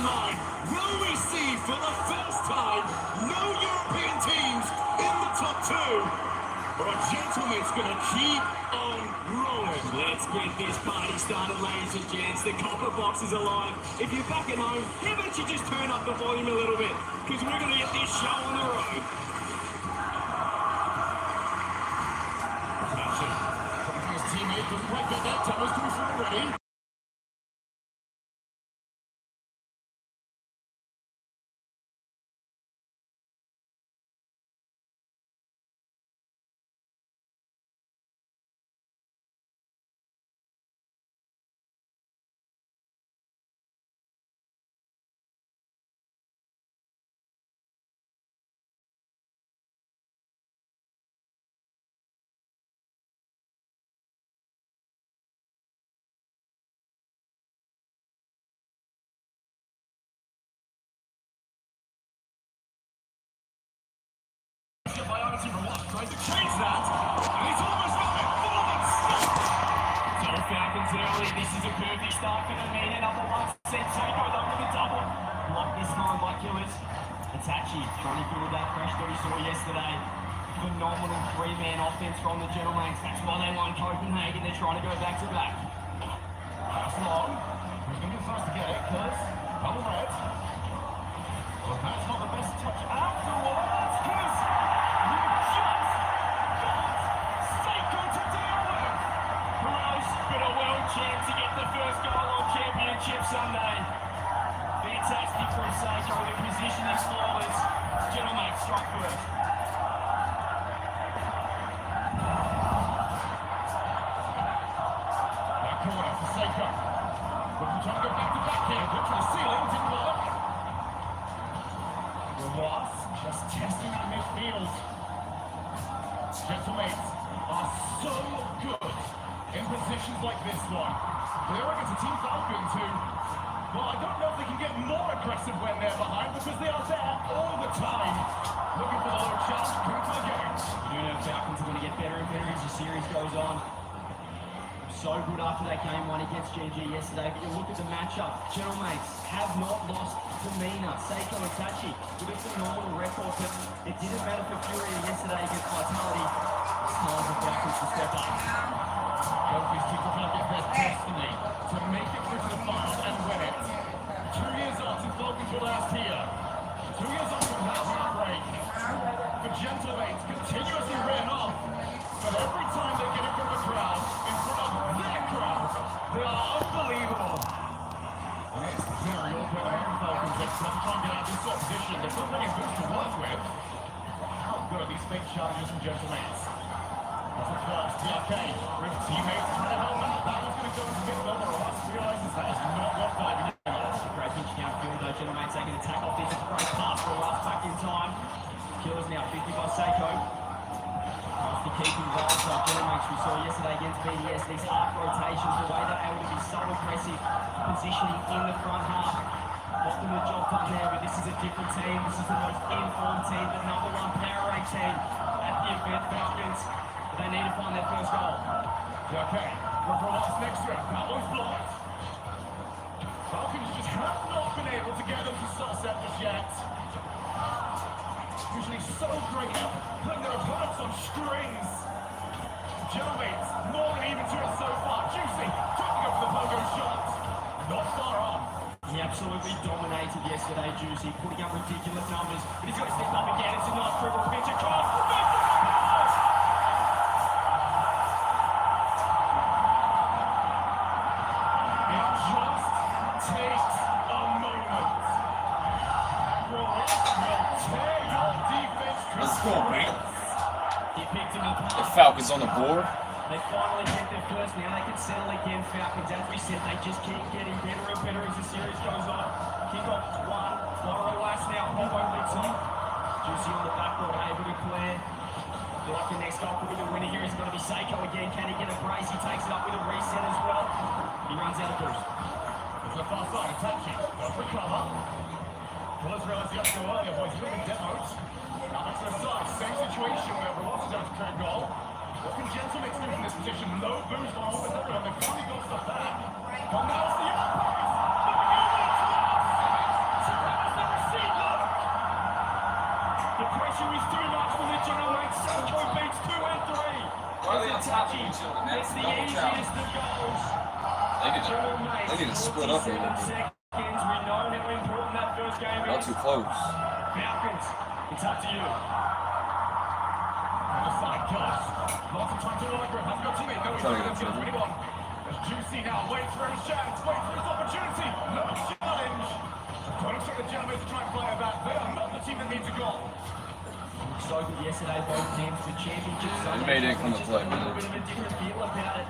mind, will we see for the first time no European teams in the top two? Or a gentleman's going to keep on rolling? Let's get this party started, ladies and gents. The copper box is alive. If you're back at home, how about you just turn up the volume a little bit? Because we're going to get this show on the road. His teammate doesn't quite get that. Thomas to his already. Biology for what? Tries to chase that, and he's almost got it. So Falcons early. This is a perfect start for the man. Number one set. Seiko up with a double. Block this time by Killers. Itachi trying to build that pressure that we saw yesterday. Phenomenal three-man offense from the Gentlemen. That's why they won Copenhagen. They're trying to go back to back. Pass long. Who's going to be first to get it? Killers. Double red. Well, that's not the best touch afterwards. Killers. Chance to get the first goal on Championship Sunday. Fantastic from Seiko. The position is flawless. Gentlemen, strike first. That corner for Seiko. Looking to try to go back to back here. Good to the ceiling. Didn't work. The loss just testing that midfield. Gentlemen are so good in positions like this one. They're against a Team Falcons who, well, I don't know if they can get more aggressive when they're behind because they are there all the time. Looking for the low chance, coming to the game. You know Falcons are going to get better and better as the series goes on. So good after that game one against GG yesterday, but you look at the matchup. Gentlemen have not lost to Mina, Seiko and Tachi with a phenomenal record, but it didn't matter for Fury yesterday against Vitality. It's time for Falcons to step up. Both these teams are trying to get their destiny to make it through to the final and win it. 2 years on since Falcons were last here. 2 years on from that heartbreak. The Gentlemen continuously written off, but every time they get in front of the crowd, in front of their crowd, they are unbelievable. And it's very awkward American Falcons that sometimes get out of this opposition. They're not really good to work with. How good are these fake challenges from Gentlemen? That's the first, TRK, with teammates trying to help out. That was going to go into midfield, but Ross realizes that is not what diving is. Great pitch downfield though, Gentlemen taking the tackle. This is a great pass for Ross back in time. Killers now 50 by Seiko. That's the keeping goal, so Gentlemen we saw yesterday against BDS. These half rotations, the way they're able to be so aggressive, positioning in the front half. Got them the job done there, but this is a different team. This is the most informed team, the number one power rank team at the event, Falcons. They need to find their first goal. Okay, we're for last next round. That one's blocked. Falcons just have not been able to get them to sunset just yet. Usually so great at putting their opponents on strings. Gentlemen, more than even to it so far. Juicy, trying to go for the pogo shot. Not far off. He absolutely dominated yesterday, Juicy, putting up ridiculous numbers. But he's got to step up again. It's a nice dribble pitch across. Let's go, man. The Falcons on the board. They finally get their first. Now they can settle again. Falcons, as we said, they just keep getting better and better as the series goes on. Kickoff one. Loro last now. Hobo leads on. Juicy on the backboard, able to clear. Feel like the next goal could be the winner here. It's going to be Seiko again. Can he get a brace? He takes it up with a reset as well. He runs out of boost. There's the far side. Attaching. Goes for cover. Killers realize he has to go earlier, boys. Living demos. Now back to the side. Same situation where Ross is out to current goal. What can Gentlemen do in this position? Low boost on almost everyone. They've finally got stuff back. But now's the outpost. is too much for the general mate. Sanko beats 2 and 3. Why are they on top of each other? It's the easiest of goals. They need to split up a little bit. We know how important that first game is. Not too close. Falcons, it's up to you. On the side, Killers. Lots of time to work with. Hasn't got teammate. No, he's going to get 21. As Juicy now waits for his chance, waits for his opportunity. No challenge. Close to the gentlemen to try and play it back. They are not the team that needs a goal. So good yesterday, both teams for championship. They made it come to play, man. A little bit of a different feel about it.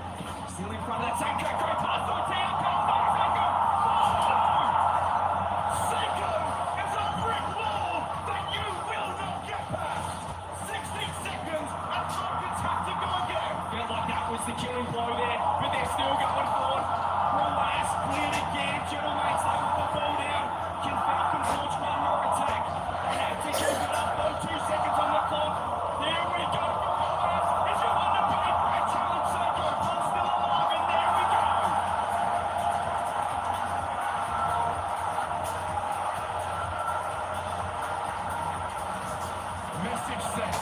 Still in front of that Sanko, great pass, Ortega, Sanko! Sanko is a brick wall that you will not get past. 16 seconds, and Falcons have to go again. Felt like that was the killing blow there, but they're still going forward. Rolas cleared again. General mates, they put the ball down. Can Falcons launch one more attack? They have to keep it up, though. 2 seconds on the clock. There we go. Rolas is your underpaid. Great challenge, Sanko. Ball's still alive, and there we go. Message sent.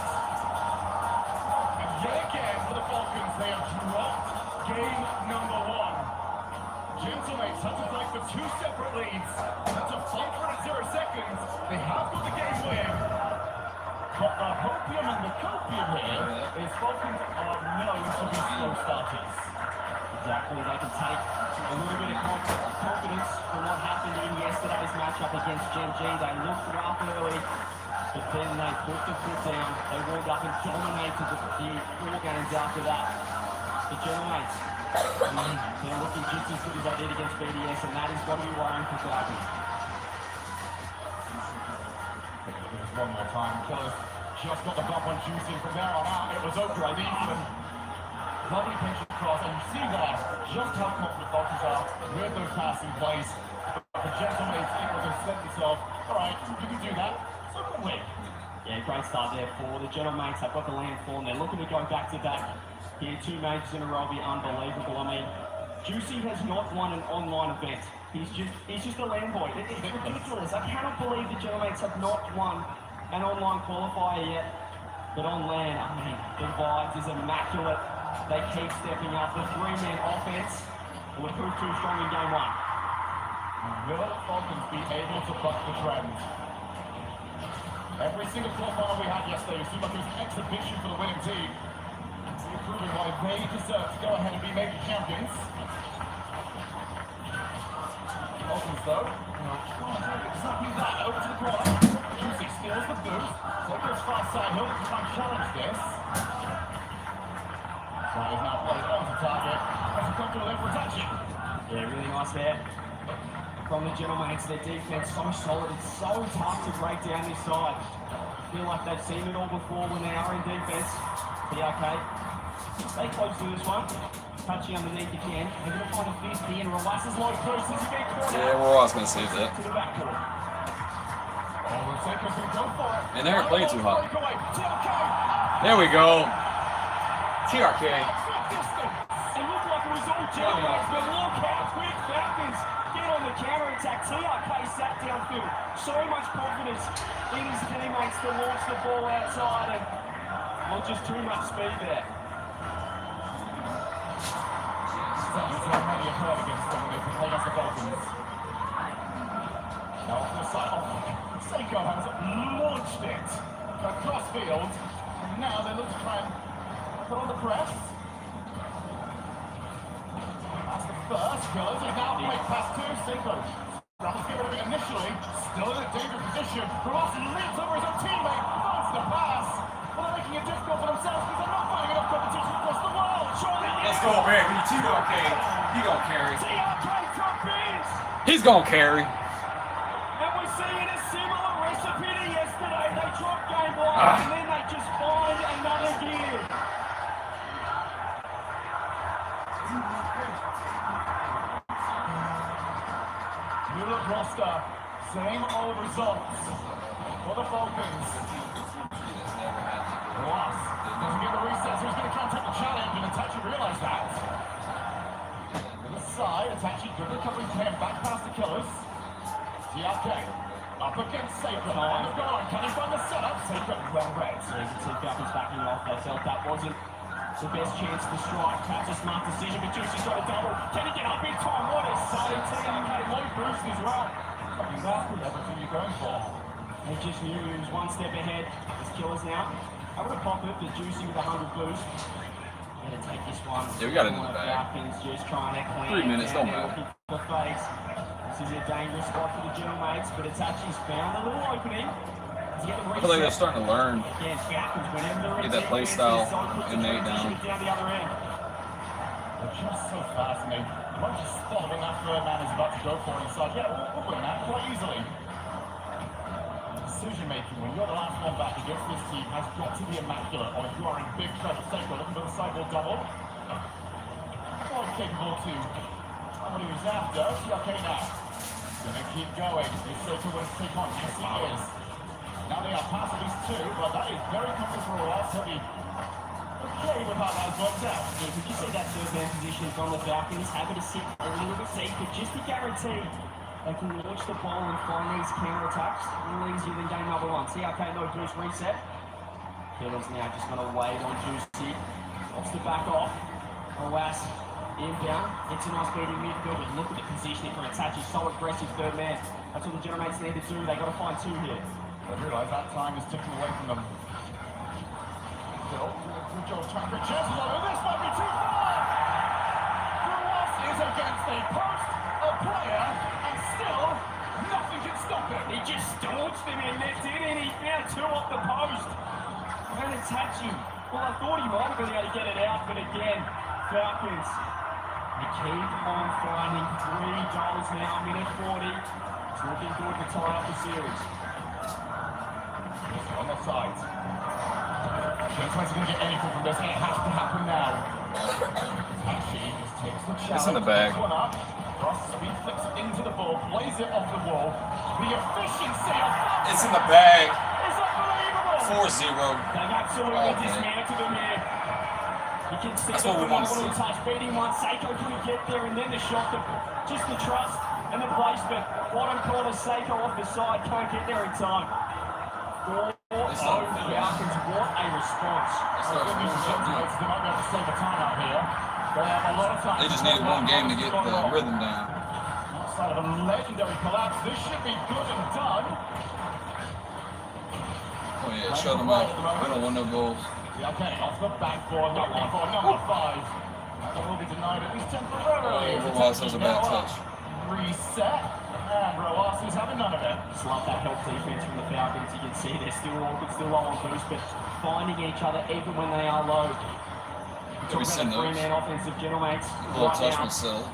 And yet again for the Falcons, they have dropped game number 1. Gentlemates have to fight for 2 separate leads. And to fight for it at 0 seconds, they have got the game win. But the hopium and the copium here is Falcons are known to be slow starters. Exactly, they can take a little bit of confidence from what happened in yesterday's matchup against Gen G. They looked rough early, but then they put the foot down. They warmed up and dominated the 4 games after that. The General Mates, they're looking just as good as they did against BDS, and that is what we're worrying for Falcons. One more time, Killers just got the bump on Juicy. From there on out, it was over. I think lovely pinch across, and you see there just how confident Falcons are with those passing plays. The Gentlemates able to set themselves, all right, you can do that, so can we. Yeah, great start there for the General Mates. They've got the land form. They're looking to go back to back. Here, 2 majors in a row will be unbelievable. I mean, Juicy has not won an online event. He's just a land boy. It's ridiculous. I cannot believe the General Mates have not won an online qualifier yet. But on land, I mean, the vibes is immaculate. They keep stepping up. The 3-man offense will prove too strong in game 1. Will Falcons be able to buck the trend? Every single qualifier we had yesterday seemed like it was an exhibition for the winning team. Proving why they deserve to go ahead and be major champions. Falcons though, exactly that, over to the corner. Juicy steals the boost. So it goes far side, he'll try and challenge this. So he's now played onto target. Has a comfortable in protection. Yeah, really nice there from the General Mates. Their defense so solid. It's so tough to break down this side. I feel like they've seen it all before when they are in defense. Be okay. Stay close to this one. Touching underneath again. They're going to find a 50 and Rolas is low close. This is a big corner. Yeah, we're always going to save that. To the backcourt. And they're playing too hot. There we go. TRK. It looked like it was all Generals, but look how quick Falcons get on the counter-attack. TRK sat downfield. So much confidence in his teammates to launch the ball outside, and not just too much speed there. Already occurred against them when they play against the Falcons. Now off the side, Sanko has launched it across field, and now they look to try and put on the press. That's the first, Killers, and now break past 2, Sanko. That was given it initially, still in a dangerous position. Ross leaps over his own teammate, finds the pass. Well, they're making it difficult for themselves because they're not finding enough competition across the world. Let's go, baby. TRK. He gonna carry. TRK compete! He's gonna carry. And we're seeing a similar recipe to yesterday. They drop game 1 and then they just find another gear. New look roster, same old results for the Falcons. Ross doesn't get the reset, so he's going to contact the challenge, and Itachi realised that. To the side, Itachi good recovery plan back past the Killers. TRK Up against Sacred on the goal line. Can he find the setup? Sacred well read. So you can see Falcons backing off. They felt that wasn't the best chance to strike. Perhaps a smart decision, but Juicy's got a double. Can he get up in time? What a save. TRK low boost as well. Exactly everything you're going for. They just knew he was one step ahead. His killers now. I would have popped it, but Juicy with 100 boost. Gonna take this one. Yeah, we got it in the bag. Falcons just trying to clean 3 minutes, don't down, matter. looking for the face. This is a dangerous spot for the General Mates, but it's actually found a little opening. I feel like they're starting to learn. Get that play style innate down. They're just so fascinating. Once you spot when that third man is about to go for it inside, yeah, we'll win that quite easily. Decision making when you're the last one back against this team has got to be immaculate, or if you are in big trouble. Seiko looking for the sideboard double. Well capable to somebody who's after. Okay now. Gonna keep going. If Seiko wins to take on, yes he is. Now they are past at least two, but that is very comfortable for us. He'll be okay with how that worked out. Yeah, could you see that third man position from the Falcons? Happy to sit a little bit deeper just to guarantee they can launch the ball and find these counter-attacks a little easier than game number one. TRK no boost reset. Killers now just going to wait on Juicy. Wants to back off. Hawass inbound. It's a nice beating midfield, but look at the positioning for Itachi. So aggressive third man. That's what the General Mates need to do. They've got to find two here. I realise that time is ticking away from them. Still, good job trying to get chances on it. This might be too far! Hawass is against a post, a player, and still nothing can stop him. He just staunched him in there, didn't he? Found two off the post. And Itachi. Well, I thought he might have been able to get it out, but again, Falcons. They keep on finding 3 goals now, minute 40. It's looking good to tie up the series. On the sides. James White's going to get anything from this, and it has to happen now. Actually, just takes the challenge. It's in the bag. One up. Cross speed flips it into the ball, plays it off the wall. The efficiency of that It's in the bag. is unbelievable. 4-0. They've absolutely Okay. dismantled him here. You can see That's the what we want to phenomenal see. touch, beating one. Seiko couldn't get there, and then the shot, just the trust and the placement. Bottom corner, Seiko off the side, can't get there in time. 4-0 Falcons, what a response. The good news is they might be able to save a time out here. They have a lot of time. They just needed one game to get the rhythm down. Outside of a legendary collapse, this should be good and done. Oh yeah, shut them up. We don't want no goals. Yeah, okay, off the backboard, not one for number 5. That will be denied at least temporarily. Oh, Rojas has a bad touch. Reset, and Rojas is having none of it. Just love that help defense from the Falcons. You can see they're still awkward, still low on boost, but finding each other even when they are low. We send those. 3-man offensive General Mates. A little touch will settle.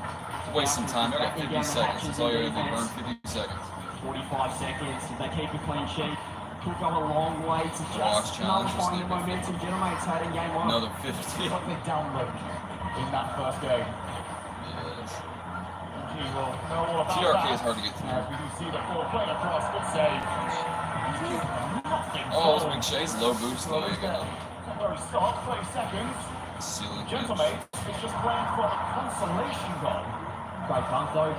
Waste some time. I got 50 seconds. That's all you gotta do. Burn 50 seconds. 45 seconds. If they keep a clean sheet, could go a long way to Watch just challenge, nullifying the just momentum General Mates had in game 1. Another 50. Got the download in that first game. Yes. He will know all about TRK that. is hard to get through. As we do see the ball playing across, good save. Nothing. Oh, it's Big Chase. Low boost. There you go. Very soft, 20 seconds. Ceiling Gentlemen, catch. it's just playing for a consolation goal. Great punt though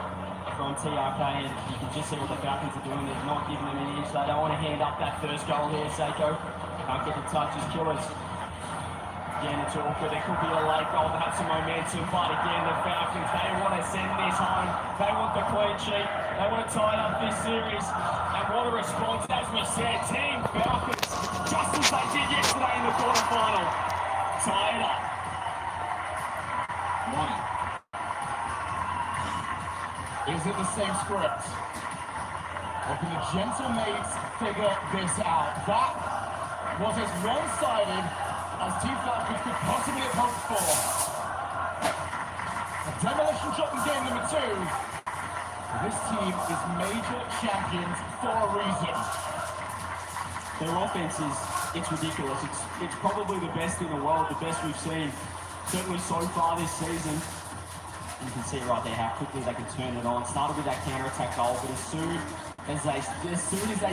from TRK, and you can just see what the Falcons are doing. They're not giving them an inch. They don't want to hand up that first goal here, Seiko. Can't get the touches, Killers. Again, it's awkward. There could be a late goal, perhaps some momentum, but again, the Falcons, they want to send this home. They want the clean sheet. They want to tie up this series. And what a response, as we said, Team Falcons, just as they did yesterday in the quarterfinal. Tie it up. Is it the same script? Or can the Gentlemates figure this out? That was as one-sided as Team Falcons could possibly have hoped for. A demolition shot in game number 2. This team is major champions for a reason. Their offense it's ridiculous. It's probably the best in the world, the best we've seen, certainly so far this season. You can see right there how quickly they can turn it on. Started with that counter-attack goal, but as soon as they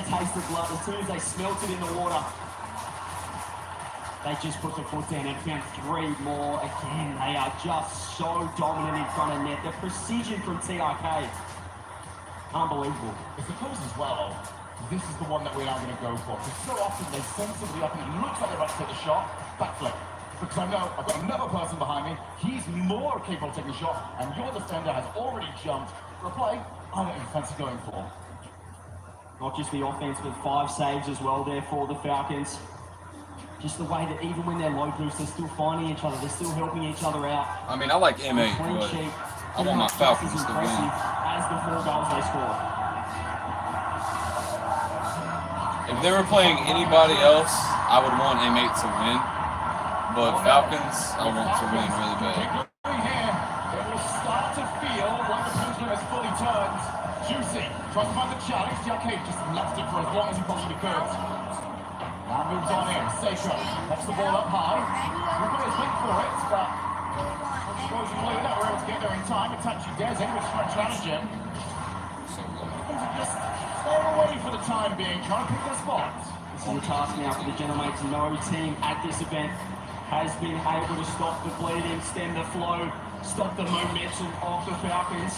taste the blood, as soon as they smelt it in the water, they just put the foot down and found 3 more. Again, they are just so dominant in front of net. The precision from TRK, unbelievable. I suppose as well, this is the one that we're now going to go for. Because so often they send somebody up and it looks like they're about to take the shot, backflip. Because I know I've got another person behind me, he's more capable of taking the shot, and your defender has already jumped for a play I don't even fancy going for. Not just the offense, but 5 saves as well there for the Falcons. Just the way that even when they're low boost, they're still finding each other, they're still helping each other out. I mean, I like M8, but I want my Falcons to win. As the 4 goals they score. If they were playing anybody else, I would want M8 to win. But Falcons, I want to win really bad. Here, it will start to feel like the pendulum has fully turned. Juicy tries to find the challenge. The arcade just left it for as long as he possibly could. Now moves on in. Seiko pops the ball up high. Everybody's waiting for it, but those who play that were able to get there in time. Itachi dares anyone to try and challenge him. Just stay away for the time being, trying to pick their spots. This is a task now for the Gentlemates. No team at this event has been able to stop the bleeding, stem the flow, stop the momentum of the Falcons.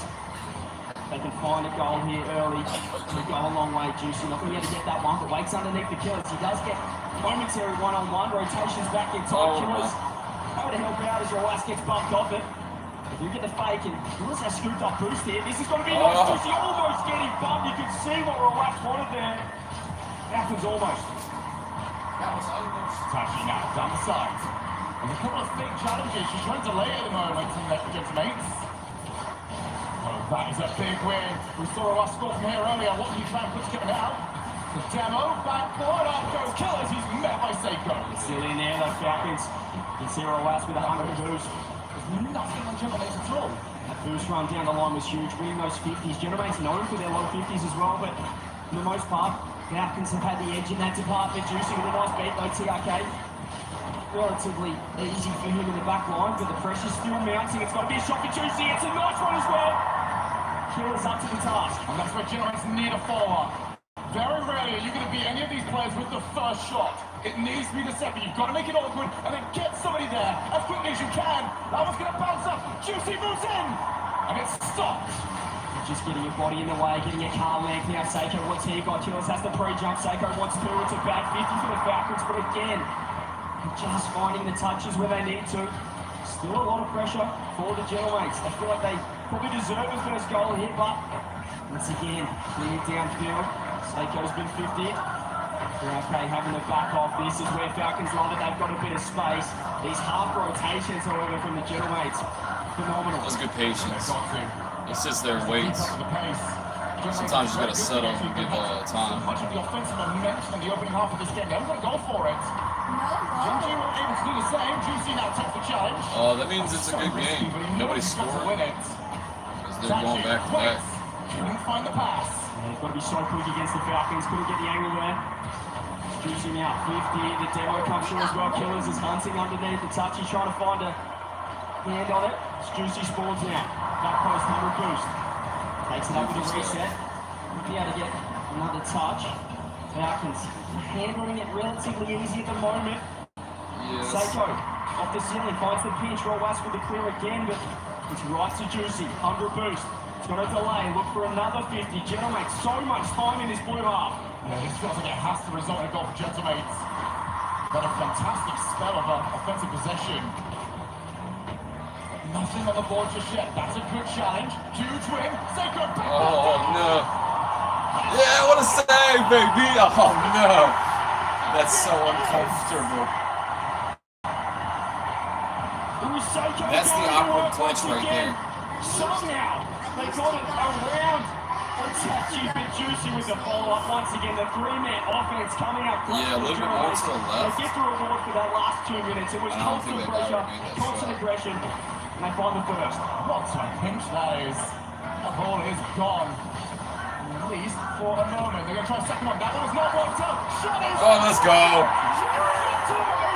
They can find a goal here early. They go a long way, Juicy. Not going to be able to get that one, but waits underneath the Killers. He does get momentary one-on-one rotations back in time. Killers able to help out as your last gets bumped off it. If you get the fake and Killers has scooped up boost here. This is going to be nice. Juicy almost getting bumped. You can see what Relax wanted there. Happens almost. Tachi now down the side. There's a couple of fake challenges. She's trying to delay at the moment from the Gentlemates. Oh, that is a big win. We saw a score from here earlier. What can you try and put together now? The demo, backboard, up goes Killers. He's met by Seiko. Still in there, the Falcons. And 0 outs with 100 boost. There's nothing on Gentlemates at all. That boost run down the line was huge. Winning those 50s. Gentlemates known for their low 50s as well, but for the most part, Falcons have had the edge in that department. Juicy with a nice beat by TRK. Relatively easy for him in the back line, but the pressure's still mounting. It's got to be a shot for Juicy. It's a nice one as well. Killers up to the task. And that's where Gentlemates need a follow-up. Very rarely are you going to beat any of these players with the first shot. It needs to be the second. You've got to make it awkward and then get somebody there as quickly as you can. That one's going to bounce up. Juicy moves in. And it's stopped. Just getting your body in the way, getting your car length now. Seiko, what's he got? Killers has to pre-jump. Seiko wants 2. It's a bad 50 for the Falcons, but again, just finding the touches where they need to. Still a lot of pressure for the Gentlemates. I feel like they probably deserve the first goal here, but once again, clear downfield. Seiko's been 50. They're okay having to back off. This is where Falcons love it. They've got a bit of space. These half rotations, however, from the Gentlemates, phenomenal. That's good patience. He sits there and waits. Sometimes you got to settle and give time. Much of the offensive momentum in the opening half of this game. They're going to go for it. Juicy were able to do the same. Juicy now takes the challenge. That means it's a good game. Nobody's scoring. Because they're going back to back. Couldn't find the pass. They've got to be so quick against the Falcons. Couldn't get the angle there. Juicy now 50. The demo comes through as well. Killers is hunting underneath the touch. He's trying to find a hand on it. It's Juicy spawns now. Back post, 100 boost. Takes it up with a reset. We'll be able to get another touch. Falcons handling it relatively easy at the moment. Yes. Seiko off the ceiling, finds the pinch. Roll West with the clear again, but it's right to Juicy. 100 boost. It's got a delay. Look for another 50. Gentlemates so much time in this blue half. Yeah, this feels like it has to result in a goal for Gentlemates. But a fantastic spell of offensive possession. Nothing on the board just yet. That's a good challenge. Huge win. Seiko back. Oh, no. Yeah, what a save, baby. Oh, no. That's so uncomfortable. That's the awkward clutch right there. Somehow, they got it around. Itachi but Juicy with the follow-up. Once again, the 3-man offense coming up. Yeah, a little bit more to the left. They get the reward for that last 2 minutes. It was constant pressure, constant aggression. And they find the first. What a pinch that is. The ball is gone. At least for a moment. They're going to try a second one. That one is not worked out. Shot is... Oh, let's go.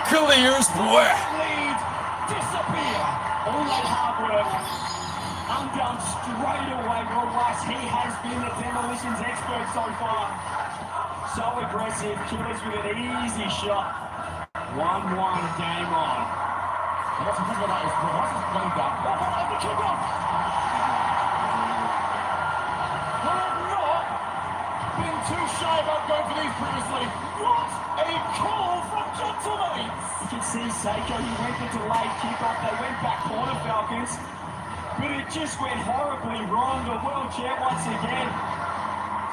Clears, boy. Lead. Disappear. All that hard work. Undone straight away. Rob Rice, he has been the demolitions expert so far. So aggressive. Killers with an easy shot. 1-1 game on. What's the thing about that is Rice is playing that. Oh, the kick off! Well, not been too shy about going for these previously. What a call from Gentlemates! You can see Seiko, he went for delayed kickoff. They went back corner, Falcons. But it just went horribly wrong. The world champ once again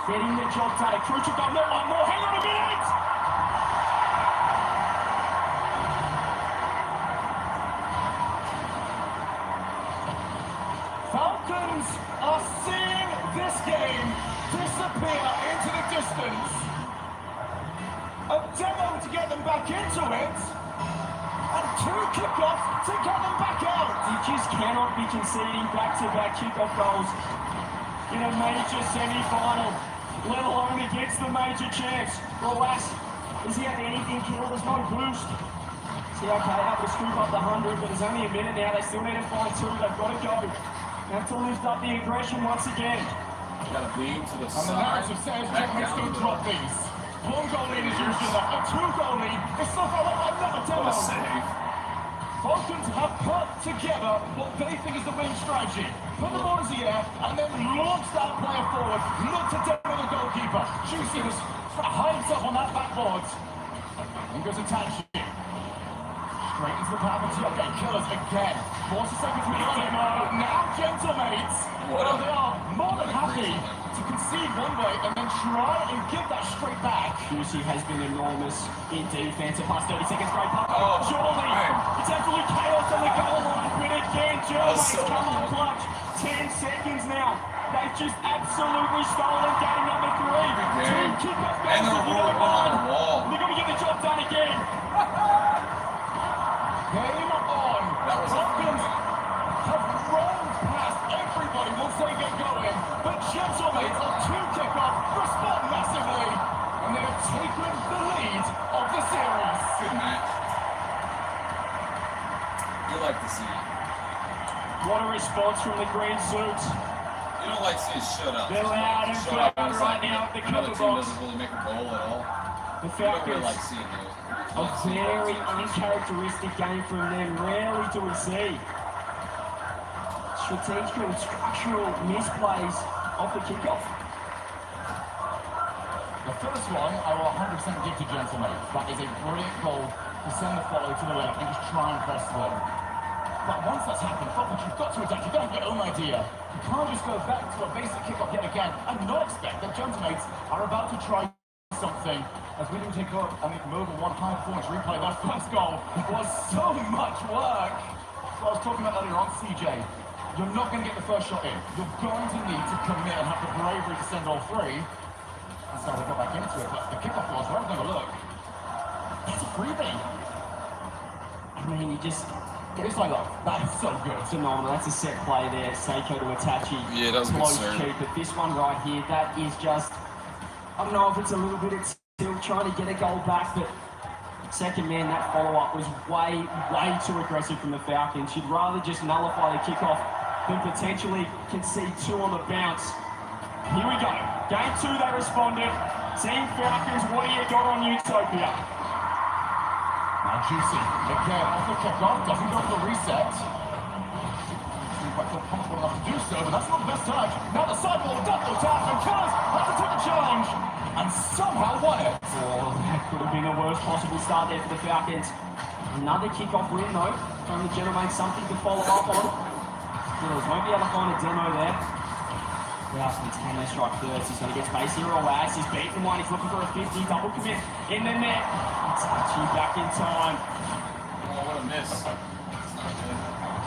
getting the job done. A crucial goal, not one more. Hang on a minute! Falcons are seeing this game disappear into the distance. A demo to get them back into it, and 2 kickoffs to get them back out. You just cannot be conceding back-to-back kickoff goals in a major semi-final, let alone against the major champs. Alas, does he have anything killed? There's no boost. See, okay, able to scoop up the 100, but there's only a minute now. They still need to find 2. They've got to go. They have to lift up the aggression once again. Got a beam to the And the side. narrative says Gentlemates don't drop these. 1 goal lead is usually enough. A 2 goal lead is still got another What demo. a save. Falcons have put together what they think is the winning strategy. Put the ball in the air and then launch that player forward. Look to demo the goalkeeper. Juicy was high himself on that backboard. And goes attaching. Straight into the path of TLK. Killers again. Forces seconds to the now Gentlemates. What They are more than happy to concede one way and then try and give that straight back. Juicy has been enormous in defense. Past 30 seconds, great puck. Oh, Surely, man. it's absolute chaos on the goal line. But again, Germany's so come on good. clutch. 10 seconds now. They've just absolutely stolen game number 3. Game. 2 kickoff goals. And they're rolling on the wall. They're going to get the job done again. Game on. That was a Falcons have rolled past everybody once they get going. But Gentlemates on 2 kickoff respond massively. And they have taken the lead of the series. Good match. You like to see it. What a response from the green suits. You don't like seeing shutouts. They're loud and Shut up proud when it's right like now at the another cover team box. doesn't really make a goal at all. The You don't really Falcons. like seeing those. A very uncharacteristic game from them. Rarely do we see strategic and structural misplays off the kickoff. The first one, I will 100% give to Gentlemates. That is a brilliant goal to send the follow to the left and just try and press them. But once that's happened, Falcons, you've got to adapt. You've got to have your own idea. You can't just go back to a basic kickoff yet again and not expect that Gentlemates are about to try something. As we do take up and move one high performance replay, that first goal was so much work. So I was talking about earlier on CJ. You're not going to get the first shot in. You're going to need to commit and have the bravery to send all 3. And so we got back into it. But the kickoff goals, where I'm going to look, that's a freebie. I mean, you just... It's like, that is so good. Phenomenal. That's a set play there. Seiko to Itachi. Yeah, that was good close serve. keep. But this one right here, that is just... I don't know if it's a little bit still trying to get a goal back, but second man, that follow-up was way too aggressive from the Falcons. You'd rather just nullify the kickoff than potentially concede 2 on the bounce. Here we go. Game 2, they responded. Team Falcons, what do you got on Utopia? Now Juicy, again, off the kickoff, doesn't go for the reset. Doesn't quite feel comfortable enough to do so, but that's not the best touch. Now the sideball, double tap, and Killers have to take the challenge, and somehow won it. Oh, that could have been the worst possible start there for the Falcons. Another kickoff win though, trying to generate something to follow up on. Killers won't be able to find a demo there. Falcons can they strike first. He's going to get space here. Oas, he's beaten one. He's looking for a 50. Double commit in the net. Itachi back in time. Oh, what a miss. It's not good.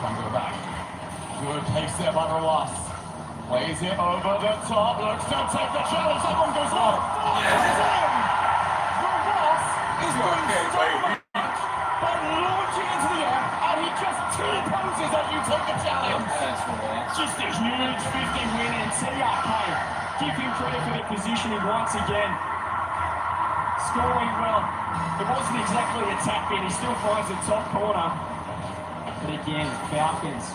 Try and go back. Good pace there by Roas. Plays it over the top. Looks to take the challenge. That one goes off. It's in. Roas is doing so much by launching into the air, and he just T-poses as you take the challenge. That's Roas. Just a huge 50 win, and TRK give him credit for the positioning once again. Scoring well. It wasn't exactly a tap in. He still finds the top corner. But again, Falcons,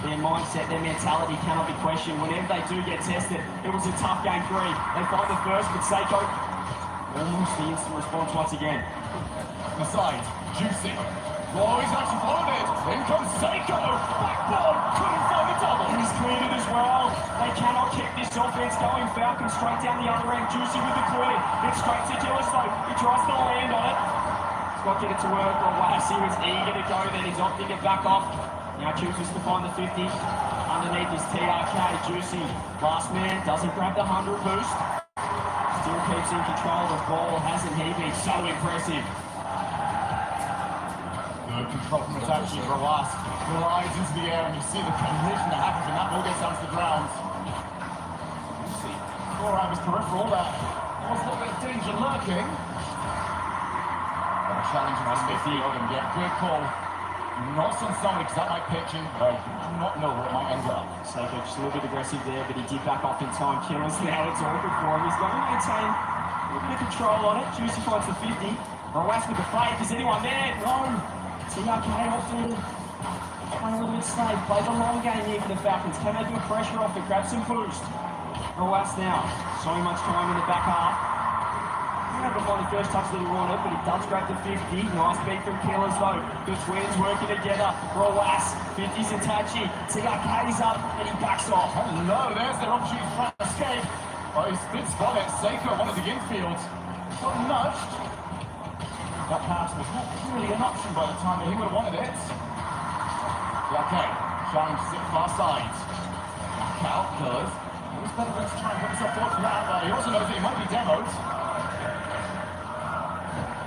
their mindset, their mentality cannot be questioned. Whenever they do get tested, it was a tough game 3. They find the first, but Seiko almost the instant response once again. The side, Juicy. Oh, he's actually followed it. In comes Seiko. Backboard, couldn't find the double. He's cleared it as well. They cannot keep this offense going. Falcon straight down the other end. Juicy with the clear. It's straight to Gillis though. He tries to land on it. He's got to get it to work. He was eager to go, then he's opting it back off. Now chooses to find the 50. Underneath is TRK. Juicy. Last man doesn't grab the 100 boost. Still keeps in control of the ball, hasn't he been so impressive? Good control from Itachi. Rojas glides into the air, and you see the collision that happens when that ball gets down to the ground. You see, all around his peripheral, that was a little bit of danger lurking. But a challenge in this midfield, and yeah, good call. Not on somebody, because that might pitch in, but I do not know where it might end up. Seiko just a little bit aggressive there, but he did back off in time. Killers now, it's awkward for him. He's got to maintain a little bit of control on it. Juicy finds the 50. Roas with the fake. Is anyone there? No. TRK opted to play a little bit safe. Play the long game here for the Falcons. Can they do pressure off it? Grab some boost. Roas now. So much time in the back half. He had the first touch that he wanted, but he does grab the 50. Nice beat from Killers though. The twins working together. Roas, 50's Itachi. TRK's up, and he backs off. Hello, there's their opportunity to escape. Oh, he did spot it. Seiko wanted the infield. Got nudged. That pass was not really an option by the time that he would have wanted it. Okay, challenges it far side. Back out, Killers. Who's better than to try and put himself forward from that, but he also knows that he might be demoed.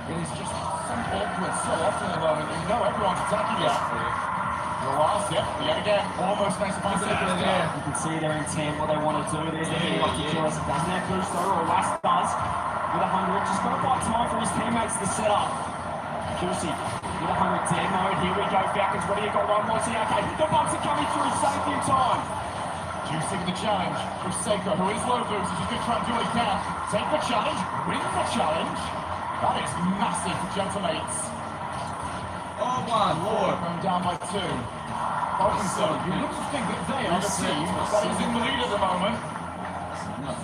It is just so awkward so often at the moment. You know everyone's attacking you. Roas, yep, yet again, almost makes a pass there. You can see their intent, what they want to do. There's the heading off to Killers. Doesn't have boost though, Roas does. With 100, just got to buy time for his teammates to set up. Juicy with 100 demo. Here we go, Falcons ready to go. One more TRK. The bumps are coming through, safe in time. Juicy with the challenge from Seiko, who is low boost. He's just going to try and do what he can. Take the challenge, win the challenge. That is massive for Gentlemates. Oh my lord. Going down by 2. So you look to think that they are the team that is in the lead at the moment.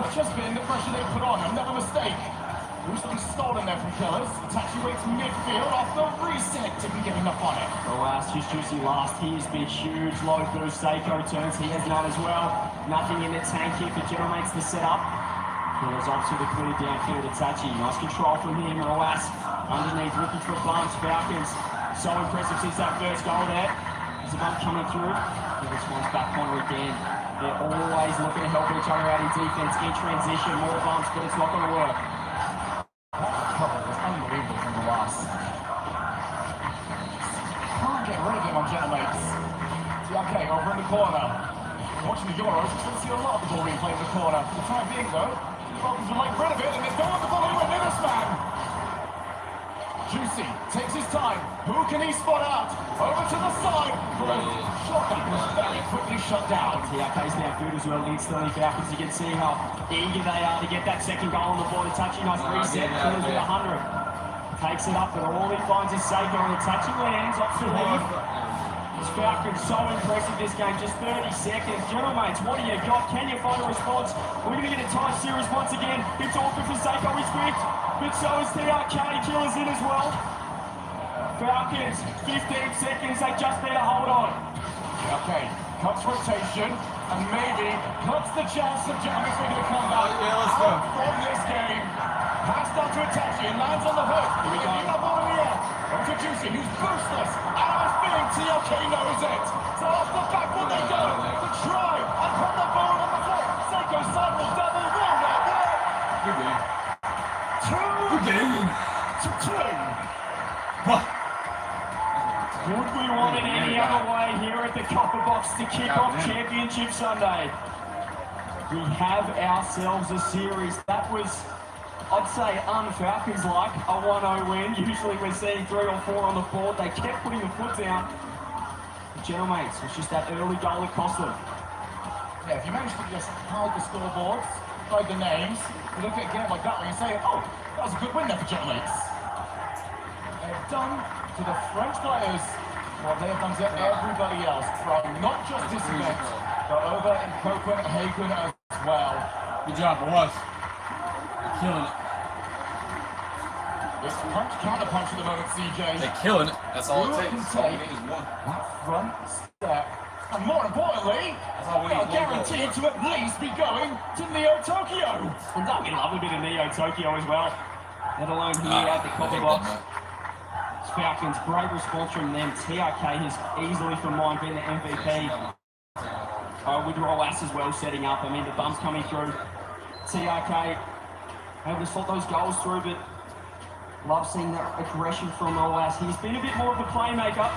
Such has been the pressure they put on, another mistake. Recently stolen there from Killers. Itachi waits midfield off the reset to be getting up on it. Roas just Juicy last. He has been huge. Low boost. Seiko turns. He has none as well. Nothing in the tank here for Gentlemates to set up. Killers off to the clear downfield. Itachi. Nice control from him. Roas underneath looking for bumps. Falcons so impressive since that first goal there. There's a bump coming through. This one's back corner again. They're always looking to help each other out in defense. In transition, more bumps, but it's not going to work. That cover was unbelievable from Roas. Can't get rid of him on Gentlemates. TRK over in the corner. Watching the Euros, you still see a lot of the ball being played in the corner. For the time being though, the Falcons will make rid of it, and they're going to follow anywhere near this man. Juicy takes his time. Who can he spot out? Over to the side. Shot that was very quickly shut down. TRK's now good as well. Leads Sterling Falcons. You can see how eager they are to get that second goal on the board. Itachi, nice reset. Killers with 100. Takes it up, and all he finds is Seiko, and Itachi lands off the head. This Falcons so impressive this game. Just 30 seconds. Gentlemates, what do you got? Can you find a response? We're going to get a tight series once again. It's awkward for Seiko. He's quick. But so is TRK. Killers in as well. Falcons, 15 seconds. They just need to hold on. Okay, cuts rotation, and maybe cuts the chance of Gentlemates making a comeback. Let's go. From this game. Pass down to Itachi and lands on the hook. Here we go. That ball in the air. Over to Juicy, who's boostless. Out of his being, TRK knows it. So off the back will they go. To try and put the ball on the floor. Seiko sidewall double. Will that work? Good game. 2 to 2. Would we want it any other way here at the Copper Box to kick off Championship Sunday? We have ourselves a series. That was, I'd say, un-Falcons-like, a 1-0 win. Usually we're seeing 3 or 4 on the board. They kept putting the foot down. The Gentlemates, it's just that early goal that cost them. Yeah, if you manage to just hide the scoreboards, hide the names, you look at a game like that and you say, oh, that was a good win there for Gentlemates. They've done to the French players what they have done to everybody else, from not just this event, but over in Copenhagen as well. Good job, boys. They're killing it. This punch, counter-punch at the moment, CJ. They're killing it. That's all it Who takes. can That's all take we need is one. that front step And more importantly, they are guaranteed to at least be going to Neo Tokyo. And don't we love a bit of Neo Tokyo as well? Let alone here at the Copper Box. Falcons, great response from them. TRK has easily, from mine, been the MVP. With Roas as well setting up. I mean, the bumps coming through. TRK able to slot those goals through, but love seeing that aggression from Roas. He's been a bit more of a playmaker.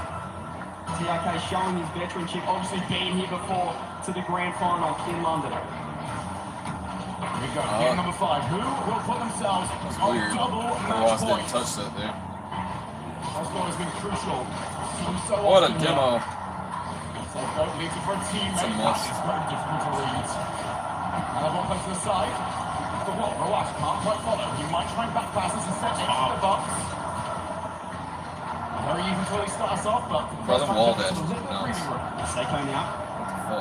TRK showing his veteranship, obviously being here before to the grand final in London. Here we go, game number 5. Who will put themselves on Weird. double Ross match didn't points? touch that there. That score has been crucial. So What a often demo. now. So don't leave it for a teammate. It's a must. It's very difficult to read. And the ball comes to the side. The ball, Roas can't quite follow. He might try and back passes and set it into the box. Very even till he starts off, but Brother Waldeck. Seiko now.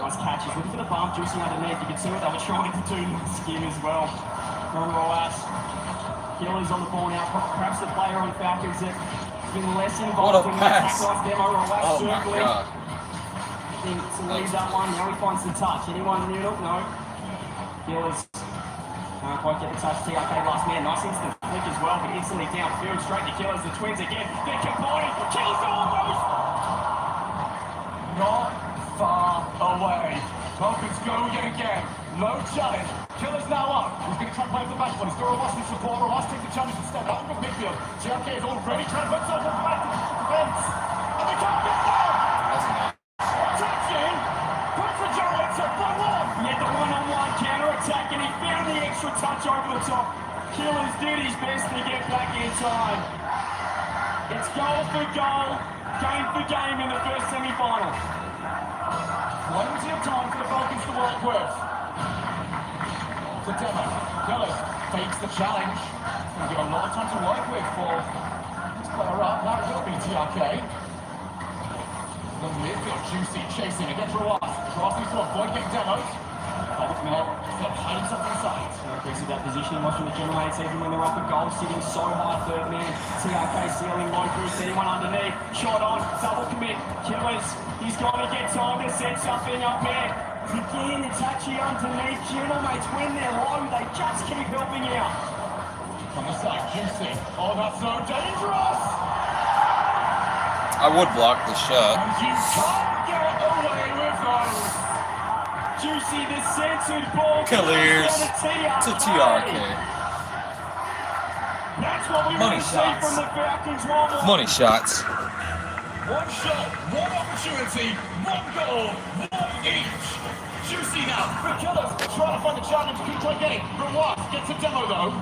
Nice catch. He's looking for the bump, juicing underneath. You can see what they were trying to do in the skin as well. From Roas. Gillies on the ball now. Perhaps the player on Falcons that's been less involved in the attack like demo. Roas Oh my circling. god. To leave that one. Now he finds the touch. Anyone near it? No. Gillies. Can't quite get the touch. TRK last man. Nice instant flick as well, but instantly downfield. Straight to Killers. The Twins again. They're combining. Killers almost. Not far away. Falcons go yet again. No challenge. Killer's now up. He's going to try and play with the back one. He's got Ross in support. Ross takes the challenge and step out from midfield. TRK is already trying to put himself on the back of the defense. And they can't get down. Touching. Puts the generator by one. Yet the one-on-one counter-attack, and he found the extra touch over the top. Killers did his best to get back in time. It's goal for goal, game for game in the first semi-final. Plenty of time for the Falcons to work with. To demo. Killers fakes the challenge. It's going to give a lot of time to work with for this player up. That will be TRK. The midfield, Juicy chasing against Ross. Ross needs to avoid getting demoed. Still hiding something inside. Aggressive that position, watching the generates even when they're up a goal, sitting so high, third man. TRK ceiling, low boost, anyone underneath. Shot on, double commit. Killers, he's got to get time to set something up there. Again, it's actually underneath. Gentlemates, when they're low, they just keep helping out. From the side, Juicy. Oh, that's so dangerous! I would block the shot. And you can't get away with those. Juicy, the censored ball. Clears to TRK. That's what we Money want to see shots. from the Falcons. One Money shots. One shot, one opportunity, one goal, one each. Juicy now. The Killers trying to find the challenge. Keep trying to get it. Roas gets a demo though.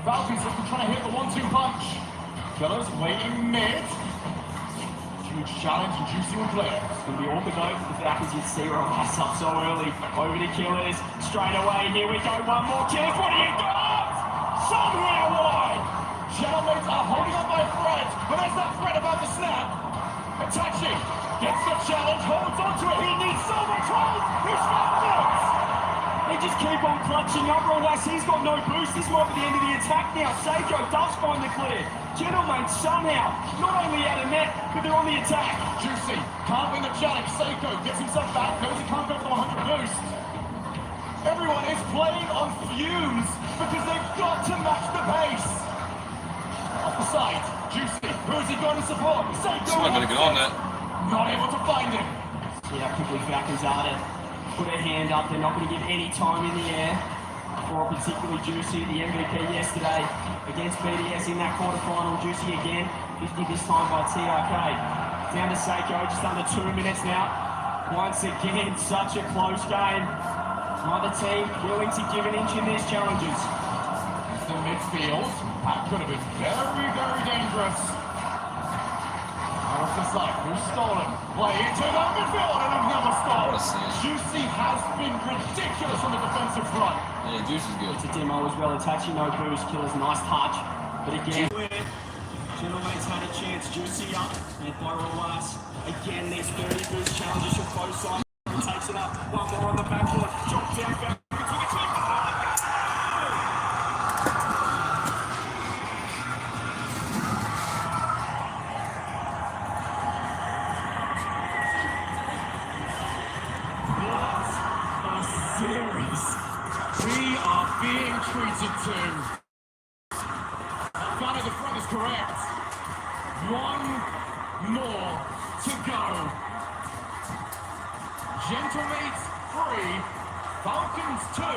Falcons have been trying to hit the 1-2 punch. Killers waiting mid. Huge challenge and Juicy will play it. It's going to be awkward though for the Falcons. You see Roas up so early. Over to Killers. Straight away. Here we go. One more Killers. What do you got? Somewhere wide. Gentlemen are holding on by a thread, but there's that thread about the snap. Attaching. Gets the challenge. Holds onto it. He needs so much hold. He's found it. They just keep on clutching up. Roas, he's got no boost. This might be the end of the attack now. Seiko does find the clear. Gentlemen somehow not only out of net, but they're on the attack. Juicy can't win the challenge. Seiko gets himself back. Knows he can't go for the 100 boost. Everyone is playing on fumes because they've got to match the pace. Off the side, Juicy. Who is he going to support? Seiko. Someone gonna get on that. Not able to find him. See how quickly Falcons are to put a hand up. They're not going to give any time in the air for particularly Juicy, the MVP yesterday against BDS in that quarterfinal. Juicy again, 50 this time by TRK. Down to Seiko, just under 2 minutes now. Once again, such a close game. Neither team willing to give an inch in these challenges. It's the midfield. That could have been very, very dangerous. Off the side, who's stolen? Play into the midfield and another stop. What a scene. Juicy has been ridiculous on the defensive front. Yeah, Juice is good. It's a demo as well. Itachi no boost. Killer's nice touch. But again, Gentlemates had a chance. Juicy up. And by Roas. Again, these 30 boost challenges from both sides. Takes it up. One more on the backboard. Drop down. Falcons with a kick. series. We are being treated to. Fan at the front is correct. One more to go. Gentlemates 3, Falcons 2.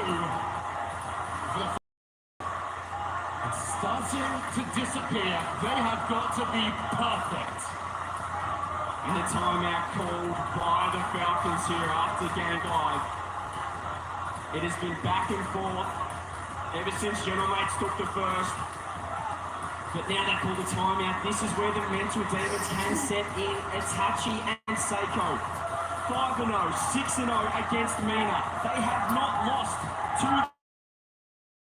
It's starting to disappear. They have got to be perfect. And the timeout called by the Falcons here after game 5. It has been back and forth ever since General Mates took the first. But now they call the timeout. This is where the mental demons can set in. Itachi and Seiko. 5-0, 6-0 against Mina. They have not lost to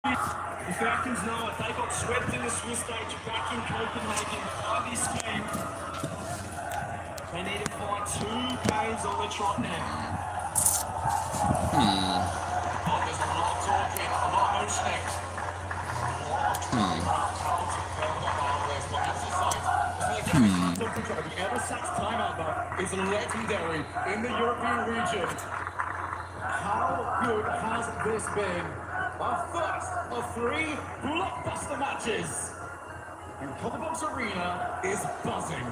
the Falcons know it. They got swept in the Swiss stage back in Copenhagen by this game. They need to find 2 games on the trot now. Oh, there's a lot of talking, a lot of motioning. The Eversax timeout though is legendary in the European region. How good has this been? Our first of 3 blockbuster matches. And Copperbox Arena is buzzing.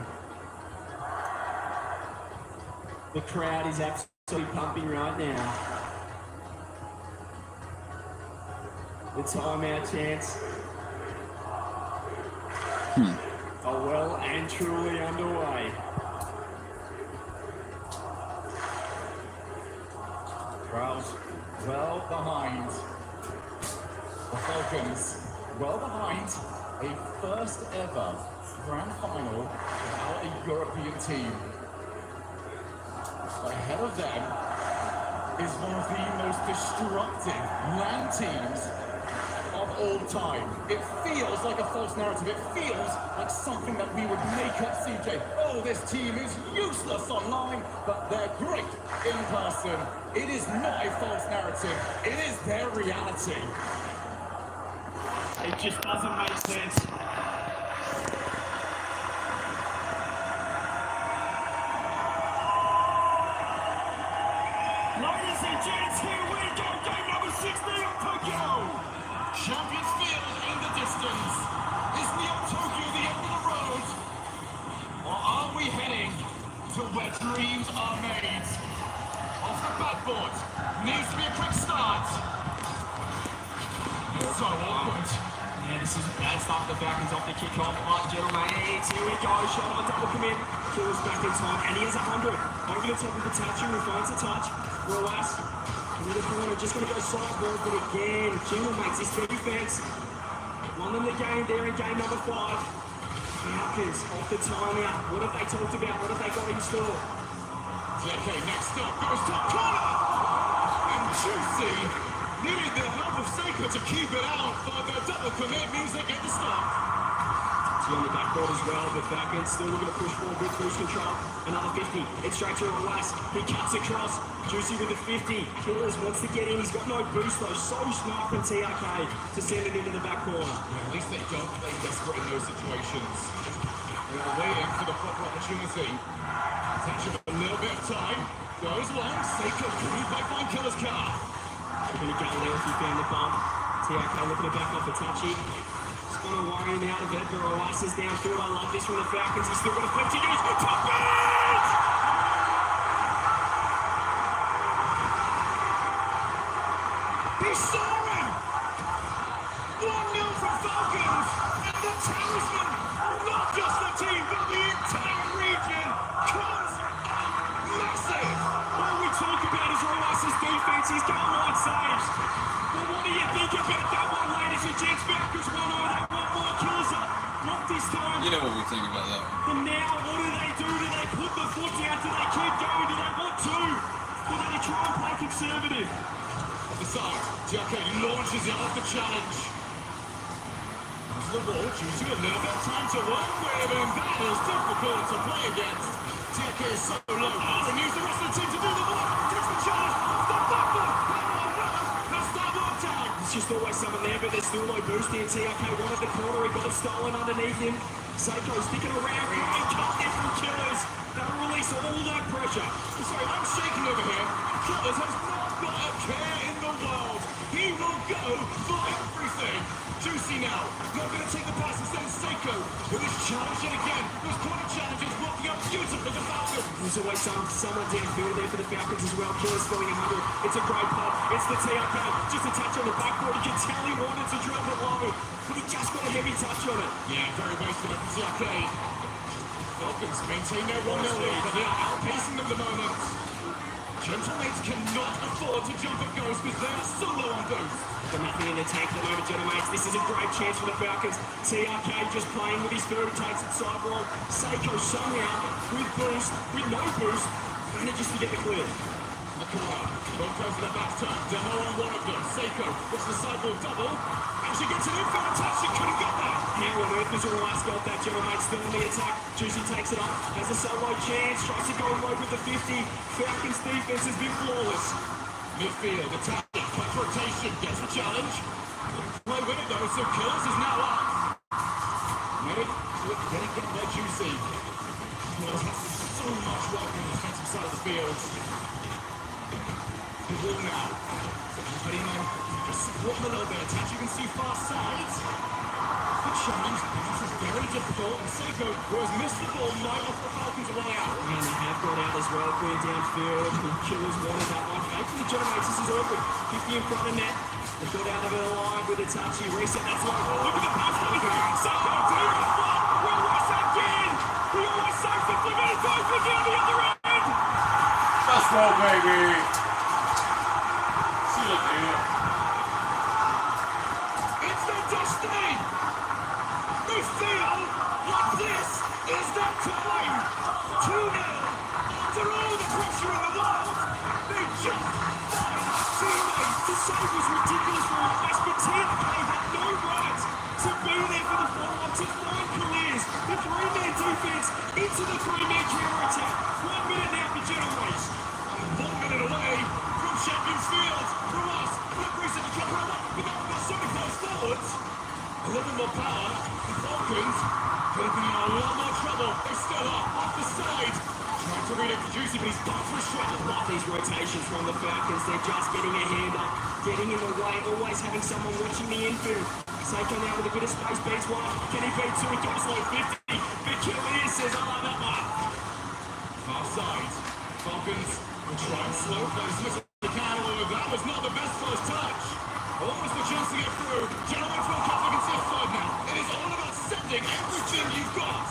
The crowd is absolutely pumping right now. The timeout chance are well and truly underway. Crowds well behind. The Falcons well behind a first ever grand final without a European team. Ahead of them is one of the most destructive land teams of all time. It feels like a false narrative. It feels like something that we would make up, CJ. Oh, this team is useless online, but they're great in person. It is not a false narrative. It is their reality. It just doesn't make sense. Ladies and gents, here we go. Game number 16 of Tokyo. Champions Field in the distance. Is Neo Tokyo the end of the road? Or are we heading to where dreams are made? Off the backboard. Needs to be a quick start. It's so awkward. Yeah, this is bad stuff. The Falcons off the kickoff. Oh, gentlemen, here we go. Shot on a double commit. Kills back in time, and he has 100. Over the top of the touch, and finds the touch. Roas. Into the corner, just going to go sideboard, but again, General makes this big defense. Won them the game there in game number 5. Falcons off the timeout. What have they talked about? What have they got in store? JK next up goes top corner. And Juicy needed the help of Seiko to keep it out, but the double commit means they get the stop. On the backboard as well, but Falcons still looking to push forward with cruise control. Another 50. It's straight to Roas. He cuts across. Juicy with the 50. Killers wants to get in. He's got no boost though. So smart from TRK to send it into the back corner. Yeah, at least they don't play desperate in those situations. They're waiting for the proper opportunity. Touch of a little bit of time. Goes long. Seiko cleaned by Fine Killer's car. We're going to go there if he found the bump. TRK looking to back off the touchy. Going to worry him out of it, but Roas is downfield. I love this from the Falcons. He's still got a flip to use. Top it! He saw him! 1-0 for Falcons! And the talisman of not just the team, but the entire region comes massive! All we talk about is Roas' defense. He's got 1 saves. But what do you think about that one, ladies and gents? Falcons 1-0. They want more kills up. Not this time. You know what we think about that. But now, what do they do? Do they put the foot down? Do they keep going? Do they want to? Do they try and play conservative? Besides, JK launches it off the challenge. There's the ball, choosing a little bit of time to work with, and that is difficult to play against. JK is so low, and use the rest of the team to do the work. Takes the challenge, stop that one. That's that one time. It's just always someone there, but there's still no boost here. TRK wanted the corner, he got it stolen underneath him. Seiko sticking around, great cut there from Killers. That'll release all that pressure. Sorry, I'm shaking over here. Killers has not got a care in the world. He will go for everything. Juicy now, not going to take the pass instead of Seiko, who is challenging again. Those corner challenges working out beautifully for the Falcons. There's always someone downfield there for the Falcons as well. Killer's filling 100. It's a great pop. It's the TRK. Just a touch on the backboard. You can tell he wanted to drop it low, but he just got a heavy touch on it. Yeah, very wasted up the TRK. Falcons maintain their 1-0 lead, but they are outpacing them at the moment. Gentlemates cannot afford to jump at Ghost because they are so low on boost. Got nothing in the tank at the moment, Gentlemates. This is a great chance for the Falcons. TRK just playing with his third, takes it side roll. Seiko somehow with boost, with no boost, manages to get the clear. Makura, both goes to the back turn. Demo on one of them. Seiko gets the sideboard double. Actually gets an infield touch. She couldn't get that. How on earth has Elias got that? Gentlemates still on the attack. Juicy takes it up. Has a solo chance. Tries to go low with the 50. Falcons defense has been flawless. Midfield attacking. Quick rotation. Gets the challenge. Play with it though. So Killers is now up. Medic getting get there Juicy. Killers has so much work on the defensive side of the field. The ball now. Marino just supporting a little bit. Attach, you can see far sides. The challenge, this is very difficult. And Seiko, who has missed the ball, might offer the Falcons a way out. And they have gone out as well, clear downfield. The Killers wanted that one. Actually, the Gentlemates, this is awkward. 50 in front of net. They got out of it alive with a touch. He reset, that's one. Look at the pass. Seiko, deep. We'll race again. He always saves it. They're going to go for down the other end. Let's go, baby. See you later. It's their destiny. They feel like this is their time. 2-0. After all the pressure in the world, they just find teammates. The save was ridiculous for Elias, but TNK had no right to be there for the follow-up, to find careers. The three-man defense into the three-man counter-attack. 1 minute now for Gentlemates. 1 minute away from Champions Field. From us, from Greece and Caprella, but now we've got so close forwards. A little more power. The Falcons could have been in a lot more trouble. They still are off the side. Trying to read it for Juicy, but he's back for a shot. Like these rotations from the Falcons, they're just getting a hand up, getting in the way, always having someone watching the infield. Seiko now with a bit of space, beats one. Can he beat two? He goes low 50. Big Killian says, I love that one. Far side. Falcons will try and slow those little Callaway. That was not the best first touch. Almost the chance to get through. Gentlemen's World Cup, you can see a third now. It is all about sending everything you've got.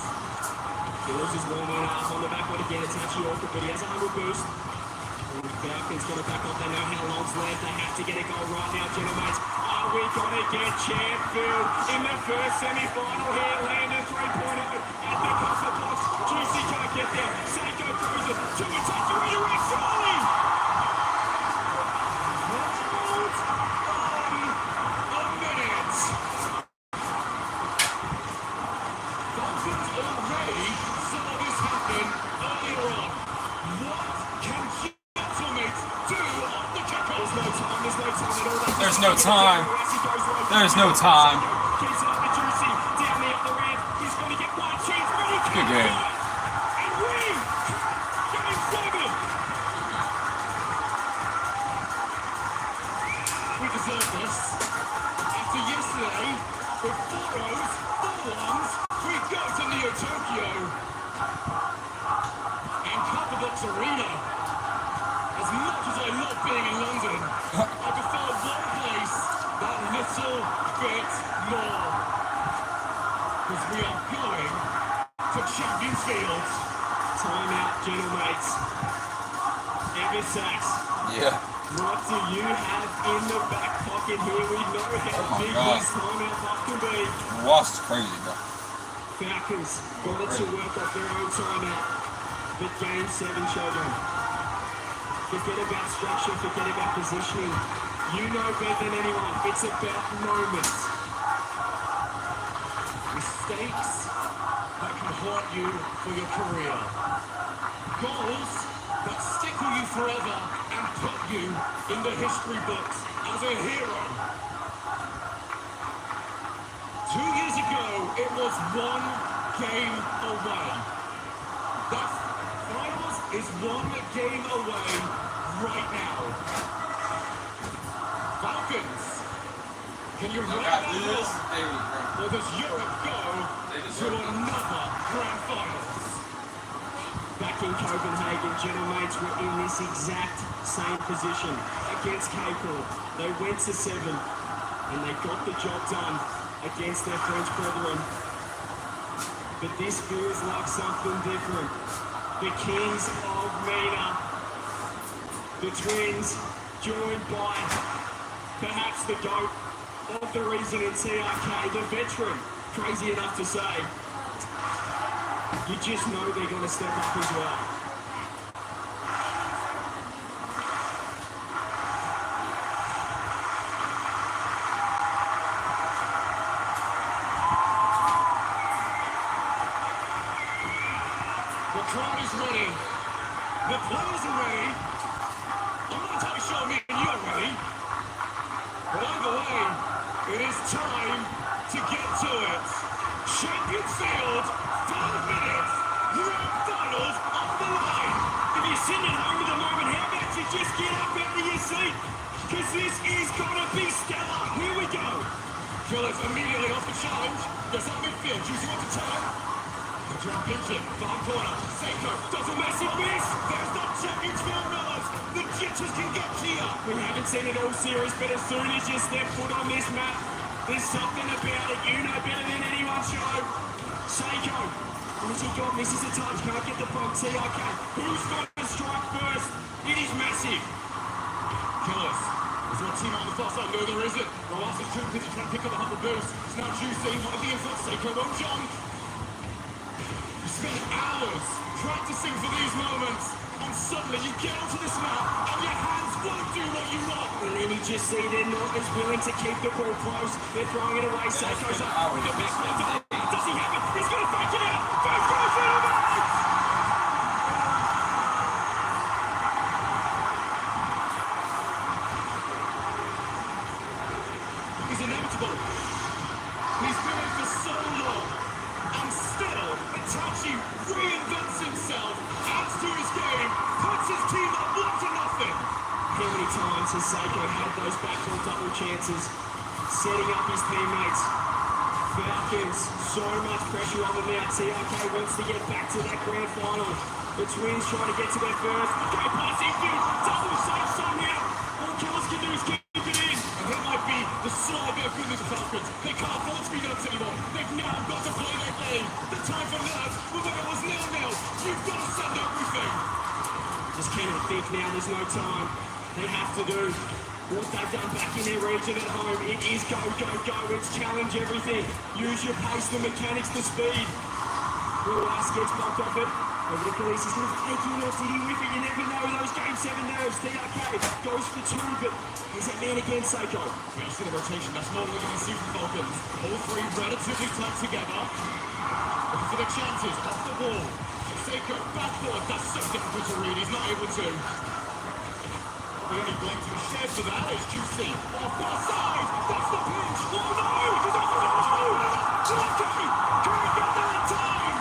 Killers is warming up on the backboard again. It's actually awkward, but he has a 100 boost. And the Falcons got it back up. They know how long's left. They have to get a goal right now, Gentlemates. Are we going to get Chamfield in the first semi-final here? Landon 3.0 at the cover box. Juicy can't get there. Seiko throws it to a touch. You're right, surely! There's no time. There's no time. Good game. We deserve this. After yesterday, with 4-0s, 4-1s, we go to Neo Tokyo and Copperbox Arena. As much as I love being in London, I prefer one place that little bit more. Because we are going to Champions Field. Timeout, Gentlemates. Evan Sachs. Yeah. What do you have in the back pocket here? We know how big God. this timeout buck can be. Lost crazy, bro. Falcons got it to work off their own timeout. But game 7, children. Forget about structure, forget about positioning. You know better than anyone. It's about moments. Mistakes that can haunt you for your career. Goals that stick with you forever and put you in the history books as a hero. 2 years ago, it was 1 game away. That finals is 1 game away right now. Falcons. Can you I ride got that this. one? Hey, bro. Or does Europe go They to deserve it. another grand finals? Back in Copenhagen, Genomates were in this exact same position against Capel. They went to 7 and they got the job done against their French brethren. But this feels like something different. The Kings of Mina, the Twins, joined by perhaps the GOAT of the region in TRK, the veteran, crazy enough to say. You just know they're going to step up as well. The crowd is ready. The players are ready. I'm not entirely sure me and you are ready. But either way, it is time to get to it. Champion Field, 5 minutes, grand finals on the line. If you're sitting at home at the moment, how about you just get up out of your seat? Because this is going to be stellar. Here we go. Killers immediately off the challenge. There's that midfield. Juicy wants to turn. The drop hits it. Far corner. Seiko does a massive miss. There's that Champions Field runners. The Jitters can get to you. We haven't seen it all series, but as soon as you step foot on this map, there's something about it you know better than anyone, Joe. Seiko, where's he gone? This is a touch. Can't get the front. TRK. Who's going to strike first? It is massive. Killers. Is there a team on the far side? No, there isn't. Rojas is trying to pick up a humble boost. It's now Juicy. One of the inside. Seiko won't jump. You spend hours practicing for these moments, and suddenly you get onto this map, and your hands won't do what you want. And then you just see they're not as willing to keep the ball close. They're throwing it away. Seiko's up with the big one. Does he have it? He's going to fake it out. First goal for him. It's inevitable. He's been in for so long, and still, Itachi reinvents himself, adds to his game, puts his team up 1-0. How many times has Seiko had those backdoor double chances, setting up his teammates? Falcons, so much pressure on them now. TRK wants to get back to that grand final. The Twins trying to get to their first. Go pass infield, double save somehow. All Killers can do is keep it in. And that might be the side of goodness of Falcons. They can't afford to be nerves anymore. They've now got to play their game. The time for nerves, well, when it was 0-0, you've got to send everything. Just cannot think now, there's no time. They have to do what they've done back in their region at home. It is go, go, go. It's challenge everything. Use your pace, the mechanics, the speed. Rojas gets bumped off it. Over to Khalees, he's going to take it or did he whip it? You never know. Those Game 7 nerves. TRK goes for 2, but is that man again, Seiko? When you see the rotation, that's more than we're going to see from Falcons. All three relatively tight together. Looking for the chances, off the ball. Seiko, backboard, that's so difficult to read. He's not able to. The only blame to be shared for that is Juicy. Off far side, that's the pinch. Oh no! Okay, can't get there in time.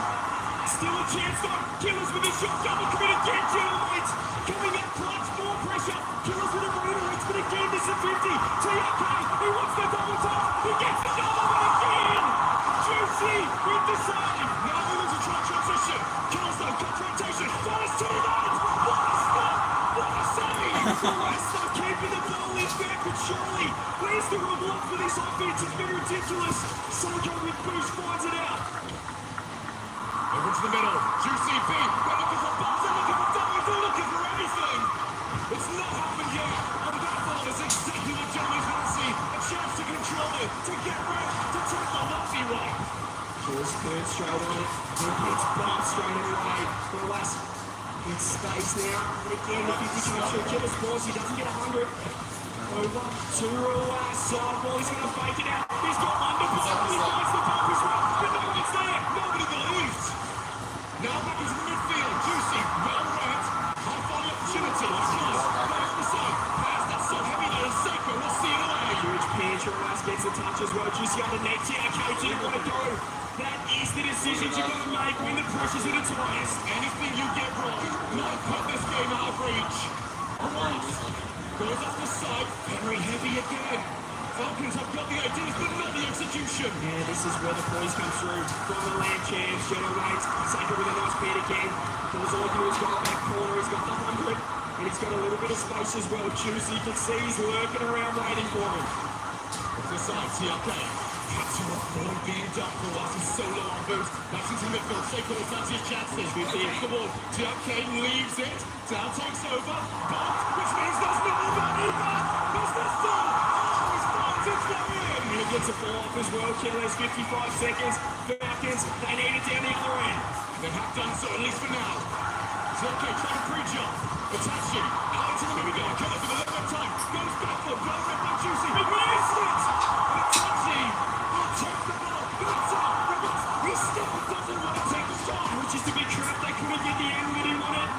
Still a chance though. Killers with a shot, double commit again, Genomates. Coming up clutch, more pressure. Killers with a reiterate, but again this is 50. TRK, he wants the double top. He gets another one again. Juicy with the save. Now he wants to try transition. Kills though, got rotation. Fires to the right. What a stop! What a save! They're keeping the ball in back, but surely, where's the reward for this offense? It's been ridiculous. Seiko with boost finds it out. Over to the middle. Juicy B. They're looking for balls. They're looking for doubles. They're looking for anything. It's not happened yet. And that ball is exactly what Johnny's want to see. A chance to control it, to get rid, to take the lucky one. Kills third straight on it. He gets bumped straight away. Rojas in space now. And again, the 50 comes through. Killer scores. He doesn't get 100. Over to Rojas. Side ball. He's going to fake it out. He's got under ball. He finds the bump as well. But no one's there. Nobody believes. Now back into the midfield. Juicy, well read. High five opportunity. It's close. Right off the side. Pass that's so heavy there. And Seiko will see it away. Huge pinch. Rojas gets a touch as well. Juicy on the net. TRK didn't want to go. That is the decision you've got to make when the pressure's at its highest. Anything you get wrong might put this game out of reach. Rojas goes off the Falcons have got the ideas, but not the execution. Yeah, this is where the boys come through. From the land champs, General Waits, Saka with a nice beat again. He's got the back corner, he's got the 100, and he's got a little bit of space as well. Juicy, you can see he's lurking around waiting for him. It's the side, TRK. Catching up, ball being done for us. He's solo on boots. Back into midfield, safe for the fancy chances. With the ball, TRK leaves it. Down takes over. But, which means there's no money back. There's the stop. Oh, he's found it from him. He gets a fall off as well. Killers, 55 seconds. Falcons, they need it down the other end. They have done so, at least for now. TRK trying to pre-jump. Itachi, out to the middle guy. Killer for the left time. Goes backward. Goes up by Juicy. He missed it. Itachi will take the ball. It's up. He still doesn't want to take the shot. Which is to be trapped. They couldn't get the angle that he wanted.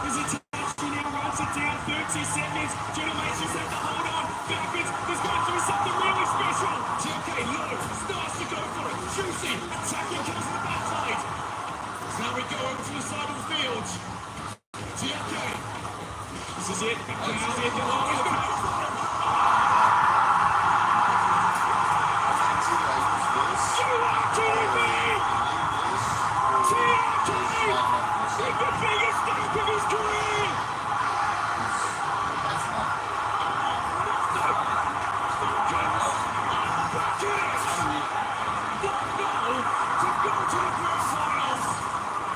There's Itachi now runs it down. 30 seconds. Gentleman's just had to hold on. Falcons is going through something really special. TRK low. Starts to go for it. Juicy attacking comes to the backside. So now we go over to the side of the field. TRK. This is it. This is it. You are kidding me! TRK with the biggest stake of his career!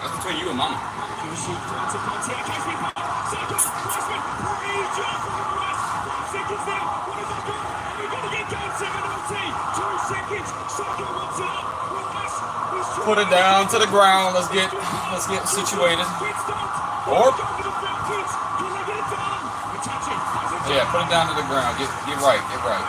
That's between you and Mama. Juicy runs upon TRK's big ball. Second, Weissman, pre-jump from the rest. 5 seconds now. What have they got? We've got to get game 7 OT. 2 seconds. Saka wants it up. Put it down to the ground. Let's get situated. Or yeah, put it down to the ground. Get right. Get right.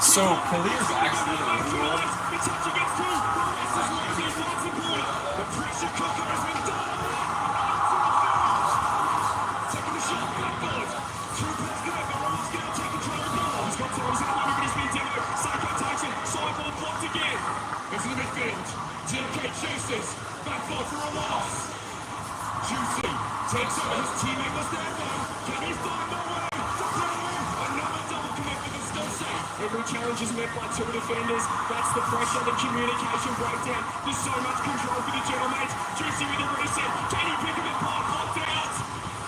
So Kalir's actually in the world. Into the midfield. TRK chases. Back ball for a loss. Juicy takes over. His teammate was there though. Can he find the way to play? Another double commit with the still safe. Every challenge is met by 2 defenders. That's the pressure, the communication breakdown. There's so much control for the gentlemen. Juicy with the reset. Can he pick him apart? Popped out.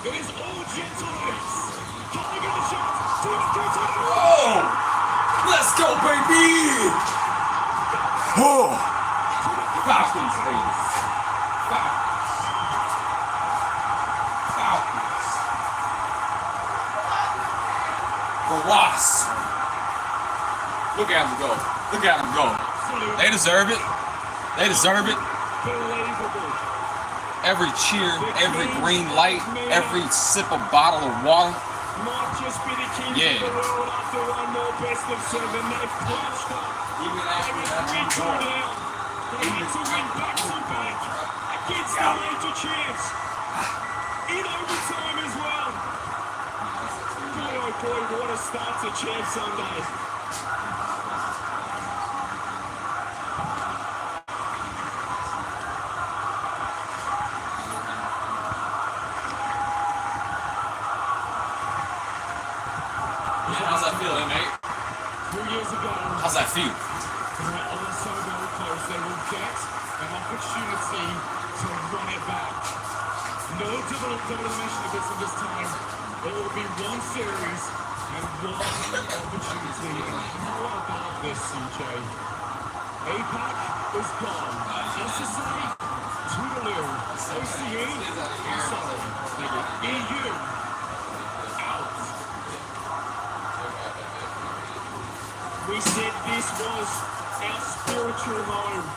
It is all gentleness. Can they get the shot? TRK to the Oh, let's go, baby! Oh, Falcons, baby. Falcons. For Wasp. Look at them go. Look at them go. They deserve it. They deserve it. Every cheer, every green light, every sip of bottle of water. Might just be the king Yeah. of the world after one more best of 7. They've clutched up. They had to win back-to-back against the major champs. In overtime as well. Boy, oh boy, what a start to Champ Sunday. How's that feel, mate? 2 years ago. How's that feel? They're also very close. They will get an opportunity to run it back. No double dimension of this time. It will be one series and one opportunity. How about this, CJ? APAC is gone. SSA, Toodaloo. OCE, sorry. EU, out. We said this was our spiritual home.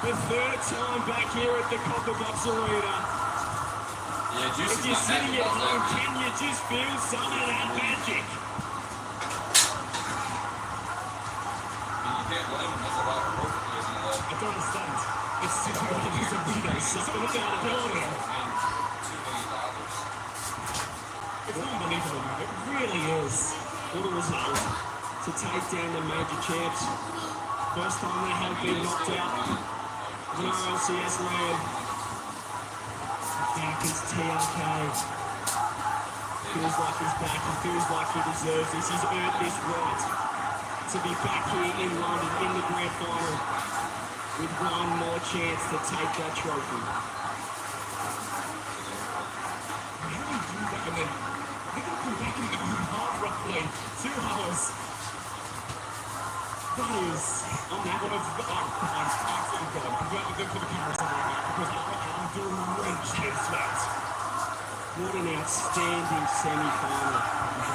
The 3rd time back here at the Copper Box Arena. Yeah, If Juicy's you're not sitting happy at about home, that. can you just feel some of that magic? You can't blame him. That's a lot of work he has in the last I don't understand. It's just like it's a video. Something about the building. $2 million. It's unbelievable, man. It really is. What a result to take down the major champs. First time they have been knocked out in RLCS land. Falcons, TRK. Feels like he's back. He feels like he deserves this. He's earned this right to be back here in London in the grand final with one more chance to take that trophy. How do you do that? And then they're going to come back in the half roughly 2 hours. That is, I'm absolutely gone. I'm glad to look for the camera right now because I am drenched in sweat. What an outstanding semi-final.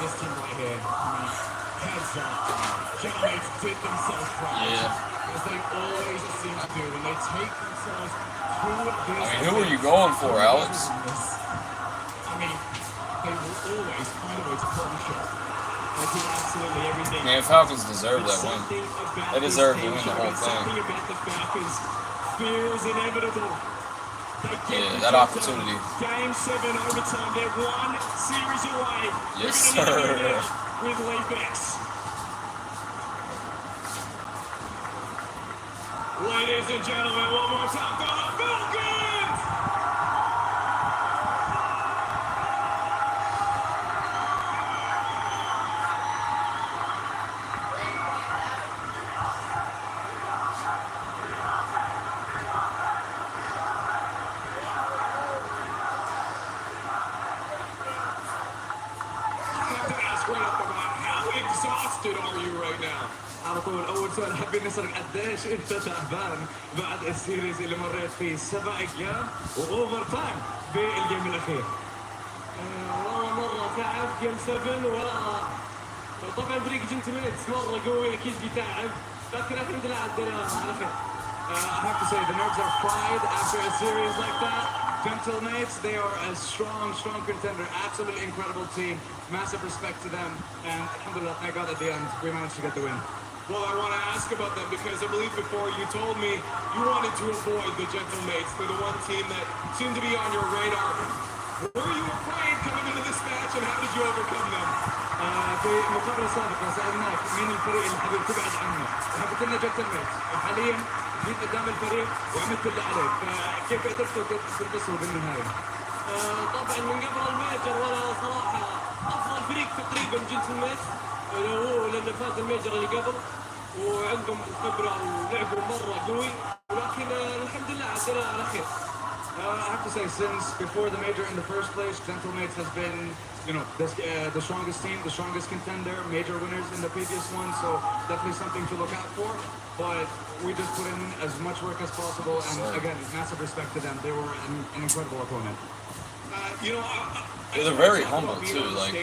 This team right here, heads up. Gentlemen did themselves proud. Yeah. As they always seem to do when they take themselves to this. I mean, who are you going for, Alex? I mean, they will always find a way to pull the shot. I did absolutely everything. Man, Falcons deserve that win. They deserve to win the whole Something thing. about the Falcons feels inevitable. Yeah, that opportunity. Game 7 overtime. They're one series away. Yes, We're gonna sir. need it with Leafex. Ladies and gentlemen, one more time for the Falcons! How exhausted are you right now? على طول اول سؤال حابين نسالك قديش انت تعبان بعد السيريز اللي مريت فيه 7 ايام واوفر تايم بالجيم الاخير. والله مرة تعب جيم 7 طبعا فريق جنتلمينز مرة قوي اكيد بيتعب لكن الحمد لله عدينا على خير. I have to say the nerves are fried after a series like that. Gentlemates, they are a strong contender, absolutely incredible team. Massive respect to them, and alhamdulillah, thank God at the end we managed to get the win. Well, I want to ask about them because I believe before you told me you wanted to avoid the Gentlemates. They're the one team that seemed to be on your radar. Were you afraid coming into this match, and how did you overcome them? في مقابلة سابقة سألناك مين الفريق اللي حابب تبعد عنه؟ حبيت لنا جنتلميت، وحاليا جيت قدام الفريق وعملت اللي عليك، فكيف قدرتوا تنتصروا بالنهاية؟ طبعا من قبل الميجر وانا صراحة افضل فريق تقريبا جنتلمينز هو لانه فاز الميجر اللي قبل وعندهم خبرة ولعبوا مرة قوي ولكن الحمد لله عدينا على خير. I have to say, since before the major in the first place, Gentlemates has been, the strongest team, the strongest contender, major winners in the previous one, so definitely something to look out for. But we just put in as much work as possible, and again, massive respect to them. They were an incredible opponent. They're very humble too. Like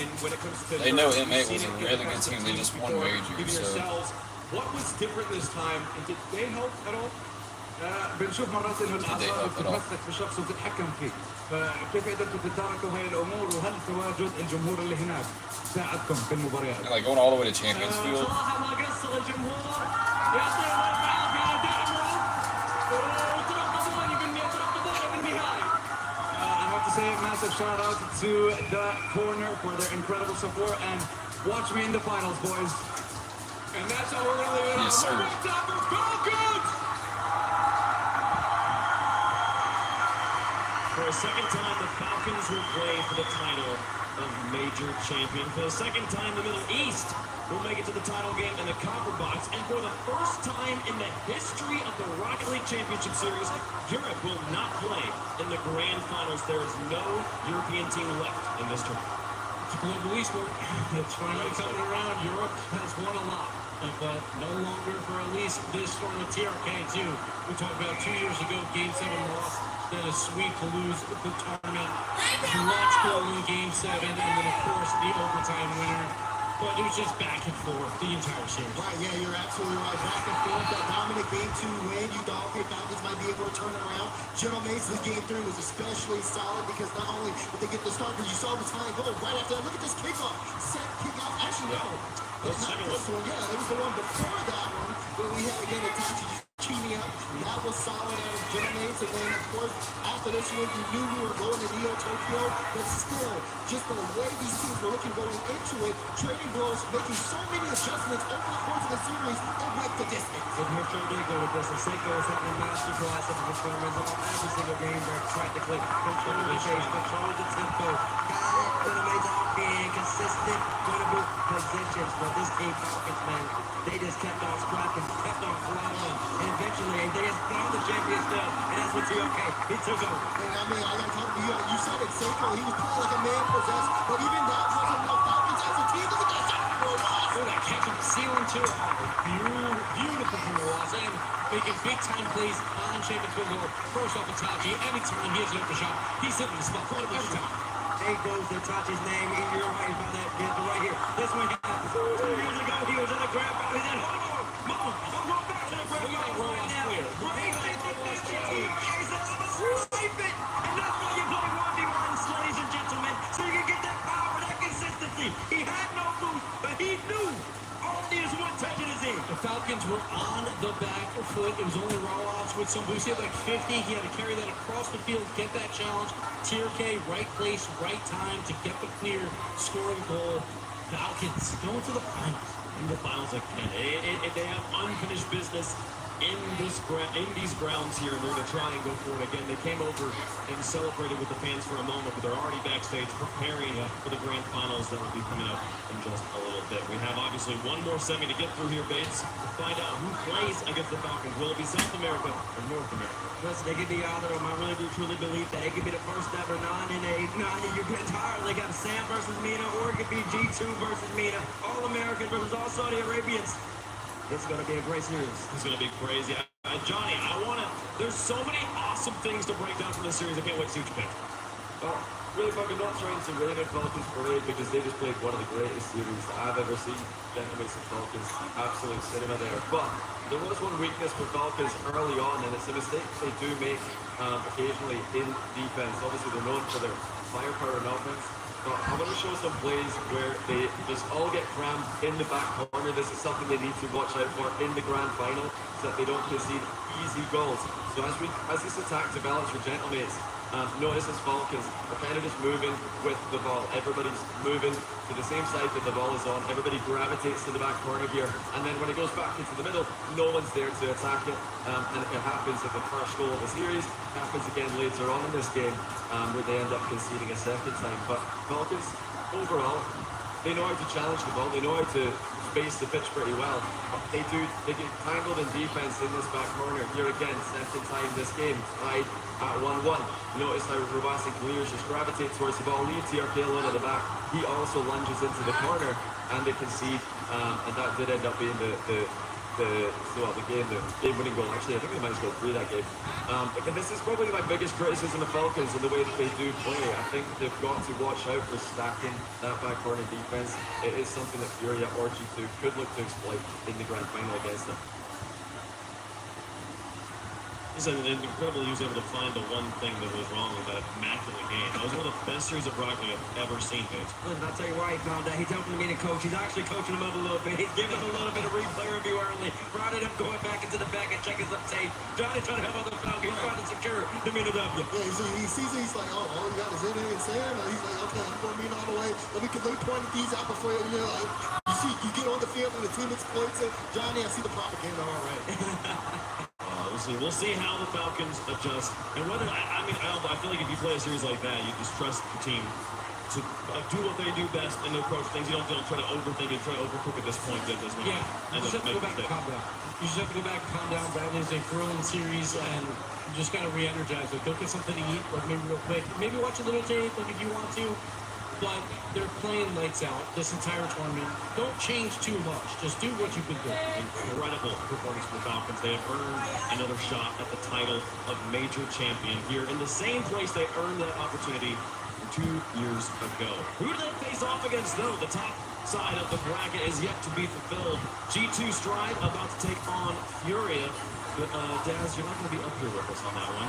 and when it comes to they know M8 was a really good team. They just won major. So what was different this time, and did they help at all? بنشوف مرات انه الاعصاب بتتمسك بالشخص وبتتحكم فيه، فكيف قدرتوا تتداركوا هاي الامور وهل تواجد الجمهور اللي هناك ساعدكم في المباريات؟ like going all the way to Champions Field. صراحة ما قصر الجمهور يعطيهم الف عافية على دعمهم وترقبوني بالنهاية. I have to say a massive shout out to the corner for their incredible support, and watch me in the finals, boys. And that's how we're going to leave it. Yes, sir. Falcons! For a second time, the Falcons will play for the title of Major Champion. For the second time, the Middle East will make it to the title game in the Copper Box. And for the first time in the history of the Rocket League Championship Series, Europe will not play in the Grand Finals. There is no European team left in this tournament. It's a global esport. It's finally coming around. Europe has won a lot. But no longer for at least this storm of TRK, too. We talked about 2 years ago, Game 7 loss. Then a sweep to lose the tournament. Clutch goal in Game 7, and then, of course, the overtime winner. But it was just back and forth the entire series. Right, yeah, you're absolutely right. Back and forth. That dominant Game 2 win, you thought, okay, Falcons might be able to turn it around. Gentlemates, the Game 3 was especially solid because not only did they get the start, but you saw it was fine goal right after that. Look at this kickoff. Set kickoff. Actually, no. It's not this one. Yeah, it was the one before that one where we had, again, Itachi key me up. That was solid out of Germans. And then, of course, after this one, we knew we were going to Neo Tokyo. But still, just the way these teams were looking going into it, trading blows, making so many adjustments over the course of the series, it went the distance. And here Troy go with this. And Seiko is having a masterclass of performance on every single game. They're practically controlling the pace, controlling the tempo. Gonna being consistent, winnable positions. But this team, Falcons, man, they just kept on scrapping, kept on flowing. And eventually, they just found the championship. And that's what okay. He took over. And I mean, I got to talk to you. You said it, Seiko. He was playing like a man possessed. But even that wasn't enough. Falcons as a team. Look at that shot for a loss. Oh, that catch him ceiling too. Beautiful from the loss. And making big time plays on Chapin Twiddle. First off Itachi. Anytime he has an open shot, he's hitting the spot every time. There goes Itachi's name. You're right about that. Get right here. This one happened 2 years ago. He was in a grab out. He said, hold on. Mom, I'm going back to the grab out right now. Right swipe it. And that's why you play 1v1s, ladies and gentlemen. So you can get that power, that consistency. He had no boost, but he knew all he is one touch in his ear. The Falcons were on the back foot. It was only roll-offs with some boost. He had like 50. He had to carry that across the field, get that challenge. Tier K, right place, right time to get the clear, scoring goal. Falcons going to the finals. In the finals again. They have unfinished business in these grounds here, and they're going to try and go for it again. They came over and celebrated with the fans for a moment, but they're already backstage preparing for the grand finals that will be coming up in just a little bit. We have obviously one more semi to get through here, Bates, to find out who plays against the Falcons. Will it be South America or North America? Listen, they could be either of them. I really do truly believe that it could be the first ever 9-8, 9 you could entirely got Sam versus Mina, or it could be G2 versus Mina, All-American versus all Saudi Arabians. This is going to be a great series. It's going to be crazy. Johnny, there's so many awesome things to break down from this series. I can't wait to see what you pick. Really fucking not trying to rain on Falcons parade because they just played one of the greatest series I've ever seen. Gentlemen and Falcons, absolute cinema there. But there was one weakness for Falcons early on, and it's a mistake they do make occasionally in defense. Obviously, they're known for their firepower and offense. But I want to show some plays where they just all get crammed in the back corner. This is something they need to watch out for in the grand final so that they don't concede easy goals. So as this attack develops for Gentlemates, notice as Falcons are kind of just moving with the ball. Everybody's moving to the same side that the ball is on. Everybody gravitates to the back corner here. And then when it goes back into the middle, no one's there to attack it. And it happens at the first goal of the series. Happens again later on in this game where they end up conceding a second time. But Falcons, overall, they know how to challenge the ball. They know how to space the pitch pretty well. But they get tangled in defense in this back corner. Here again, second time this game, tied at 1-1. Notice how Ravasi Clears just gravitate towards the ball, leaves TRK alone at the back. He also lunges into the corner, and they concede. And that did end up being the game-winning goal. Actually, I think they managed to go through that game. And this is probably my biggest criticism of Falcons in the way that they do play. I think they've got to watch out for stacking that back corner defense. It is something that Furia or G2 could look to exploit in the grand final against them. He's incredible he was able to find the one thing that was wrong with that immaculate game. That was one of the best series of rugby I've ever seen, Paige. Listen, I'll tell you why he found that. He's helping me to coach. He's actually coaching him up a little bit. He's giving him a little bit of replay review early. Brought it up, going back into the back and checking some tape. Johnny trying to help out the Falcons, trying to secure the Mina W. Yeah, he sees it. He's like, oh, all you got is in and Sam. He's like, okay, I'm going to mean all the way. Let me point these out before you know. You see, you get on the field and the team exploits it. Johnny, I see the propaganda already. We'll see how the Falcons adjust. And whether, I feel like if you play a series like that, you just trust the team to do what they do best and approach things. You don't try to overthink and try to overcook at this point. That does not. Yeah, you just have to go back and calm down. You just have to go back and calm down. That is a thrilling series, and you just got to re-energize it. Go get something to eat, or maybe real quick. Maybe watch a little tape, like if you want to. But they're playing lights out this entire tournament. Don't change too much. Just do what you've been doing. Incredible performance for the Falcons. They have earned another shot at the title of major champion here in the same place they earned that opportunity 2 years ago. Who do they face off against, though? The top side of the bracket is yet to be fulfilled. G2 Stride about to take on Furia. But, Daz, you're not going to be up here with us on that one.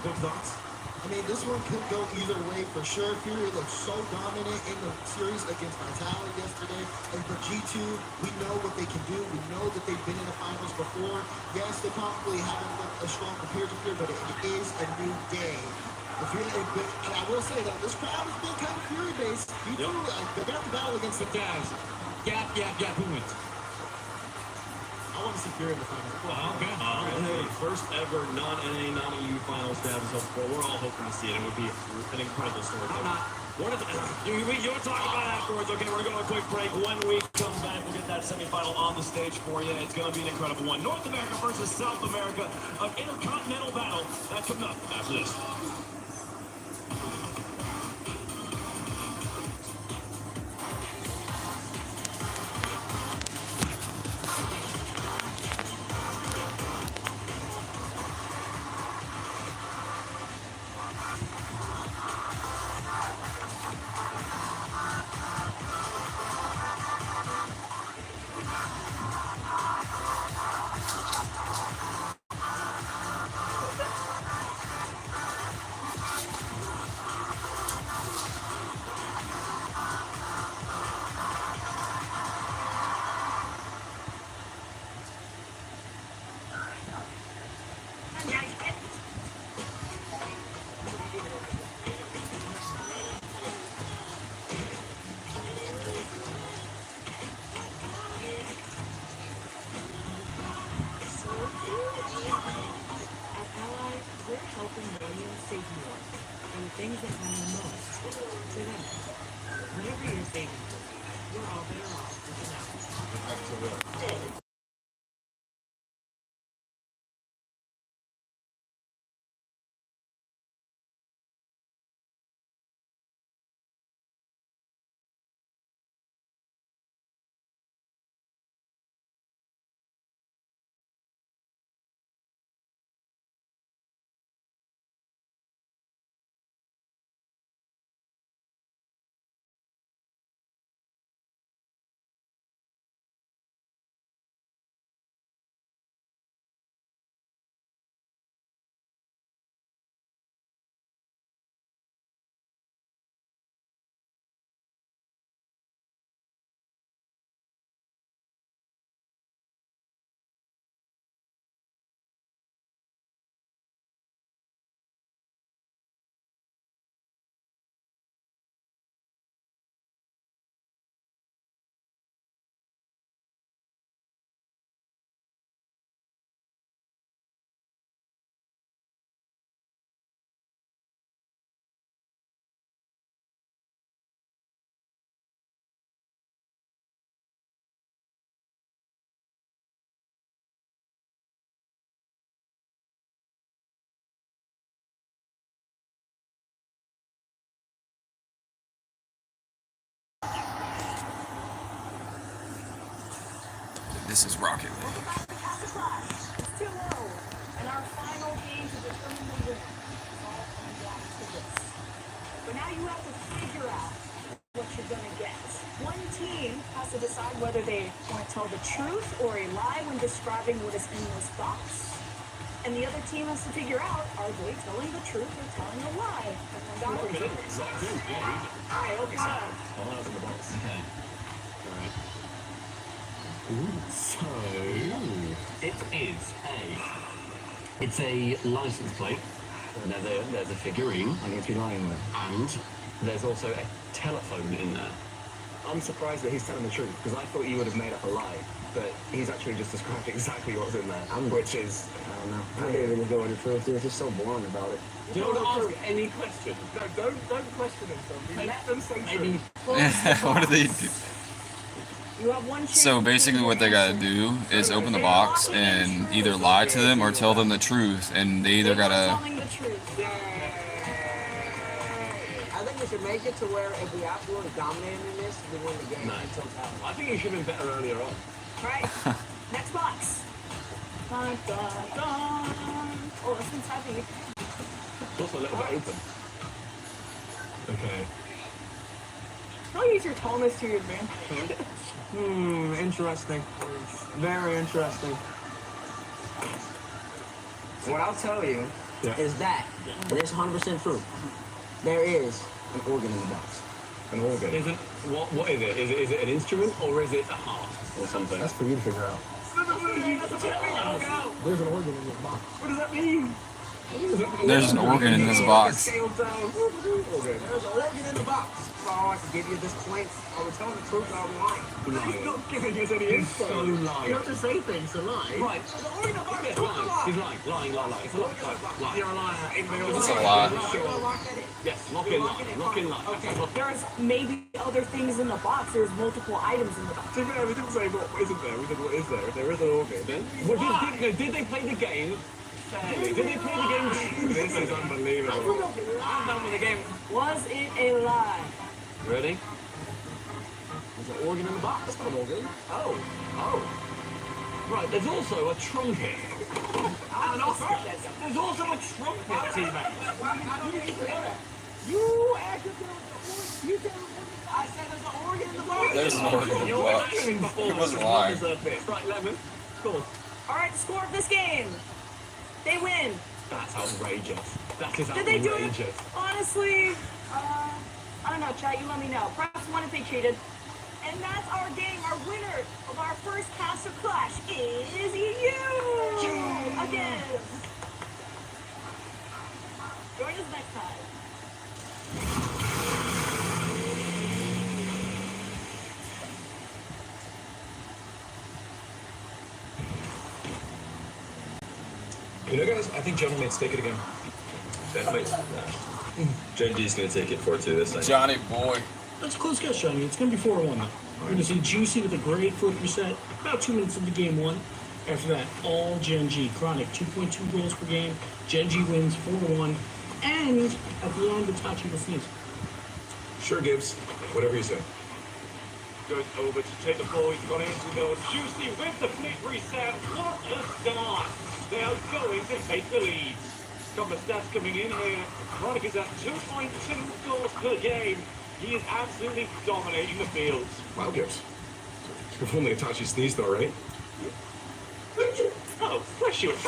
Quick thoughts? I mean, this one could go either way for sure. Fury looked so dominant in the series against Vitality yesterday. And for G2, we know what they can do. We know that they've been in the finals before. Yes, they probably haven't looked as strong for peer-to-peer, but it is a new day. And I will say that this crowd has been kind of Fury-based. G2, they're going to battle against the Cavs. Gap. Who wins? I want to see Fury in the finals. Okay. Hey, first ever non-NA, non-EU finals to have this up. Well, we're all hoping to see it. It would be an incredible story. You want to talk about it afterwards. Okay, we're going to a quick break. When we come back, we'll get that semifinal on the stage for you. It's going to be an incredible one. North America versus South America, an intercontinental battle. That's coming up after this. Things that matter most to them. Whatever you're saving for, we're all better off looking out. This is Rocket League. It's too low, and our final game to determine the winner is all coming down to this. But now you have to figure out what you're going to get. One team has to decide whether they want to tell the truth or a lie when describing what is in those thoughts. And the other team has to figure out, are they telling the truth or telling a lie? Got it? All right, open it up. So it's a license plate. There's a figurine. I think it's lying there. And there's also a telephone in there. I'm surprised that he's telling the truth, because I thought he would have made up a lie, but he's actually just described exactly what's in there, which is, I don't know. I didn't really go with the truth. He was just so blunt about it. Do you want to ask any questions? No, don't question him, son. Let them say Maybe. What do they do? You have one chance. So basically what they gotta do is open the box and either lie to them or tell them the truth, and they either gotta... Telling the truth. I think we should make it to where if we absolutely dominated in this, we win the game. No, I think he should have been better earlier on. Right. Next box. Dun, dun, dun. Oh, this one's heavy. It's also a little bit open. Okay. Don't use your tallness to your advantage. Interesting. Very interesting. What I'll tell you is that, and it's 100% true. There is an organ in the box. An organ. Isn't what is it? Is it an instrument or is it a heart or something? That's for you to figure out. There's an organ in this box. What does that mean? There's an organ in this box. There's an organ in the box. Oh, I can give you this point. I was telling the truth, but I'm lying. He's not giving us any info. So lying. You have to say things to lie. Right. There's an organ in the box. He's lying. It's a lie. You're a liar. It's a lie. Yes, lock in lie. Okay, there's maybe other things in the box. There's multiple items in the box. We didn't say what isn't there. We said what is there. If there is an organ, then... Did they play the game fairly? Did they play the game truly? This is unbelievable. I'm done with the game. Was it a lie? Ready? There's an organ in the box. That's not an organ. Oh. Right, there's also a trumpet. And Oscar. There's also a trumpet, teammate. You acted you said I said there's an organ in the box. There's an organ in the box. He wasn't lying. Right, Lemon. Go on. All right, score of this game. They win. That's outrageous. That is Did they do it? outrageous. Honestly, I don't know, chat. You let me know. Press 1 if they cheated. And that's our game. Our winner of our first Castle Clash is you again. Join us next time. You know, guys, I think Gentleman's take it again. Gentleman's. Gen G's going to take it 4-2 this time. Johnny boy. That's a close guess, Johnny. It's going to be 4-1 though. We're going to see Juicy with a great foot reset. About 2 minutes into game 1. After that, all Gen G. Chronic, 2.2 goals per game. Gen G wins 4-1. And at the end, Itachi will sneeze. Sure, Gibbs. Whatever you say. Goes over to take the ball. He's gone into the Juicy with the flick reset. What a start! They are going to take the lead. Couple of stats coming in here. Chronic is at 2.2 goals per game. He is absolutely dominating the field. Wow, Gibbs. If only Itachi sneezed though, right? Oh, bless you. If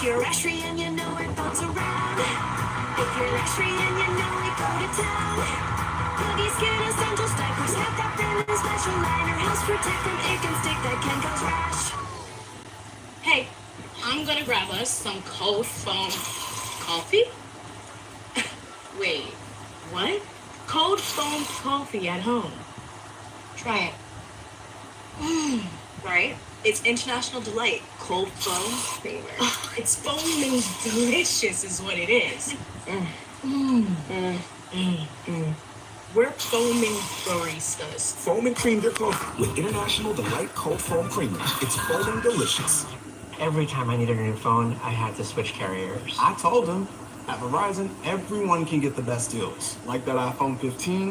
you're extra and you know it bounce around. If you're extra and you know we go to town. Boogie skin essentials, diapers, have that feeling special liner, house protectant, it can stick that can cause rash. Hey, I'm gonna grab us some cold foam coffee. Wait, what? Cold foam coffee at home. Try it. Right? It's International Delight, cold foam flavor. It's foaming delicious is what it is. We're foaming baristas. Foam and cream your coffee with International Delight Cold Foam Creamer. It's foaming delicious. Every time I needed a new phone, I had to switch carriers. I told them, at Verizon, everyone can get the best deals. Like that iPhone 15.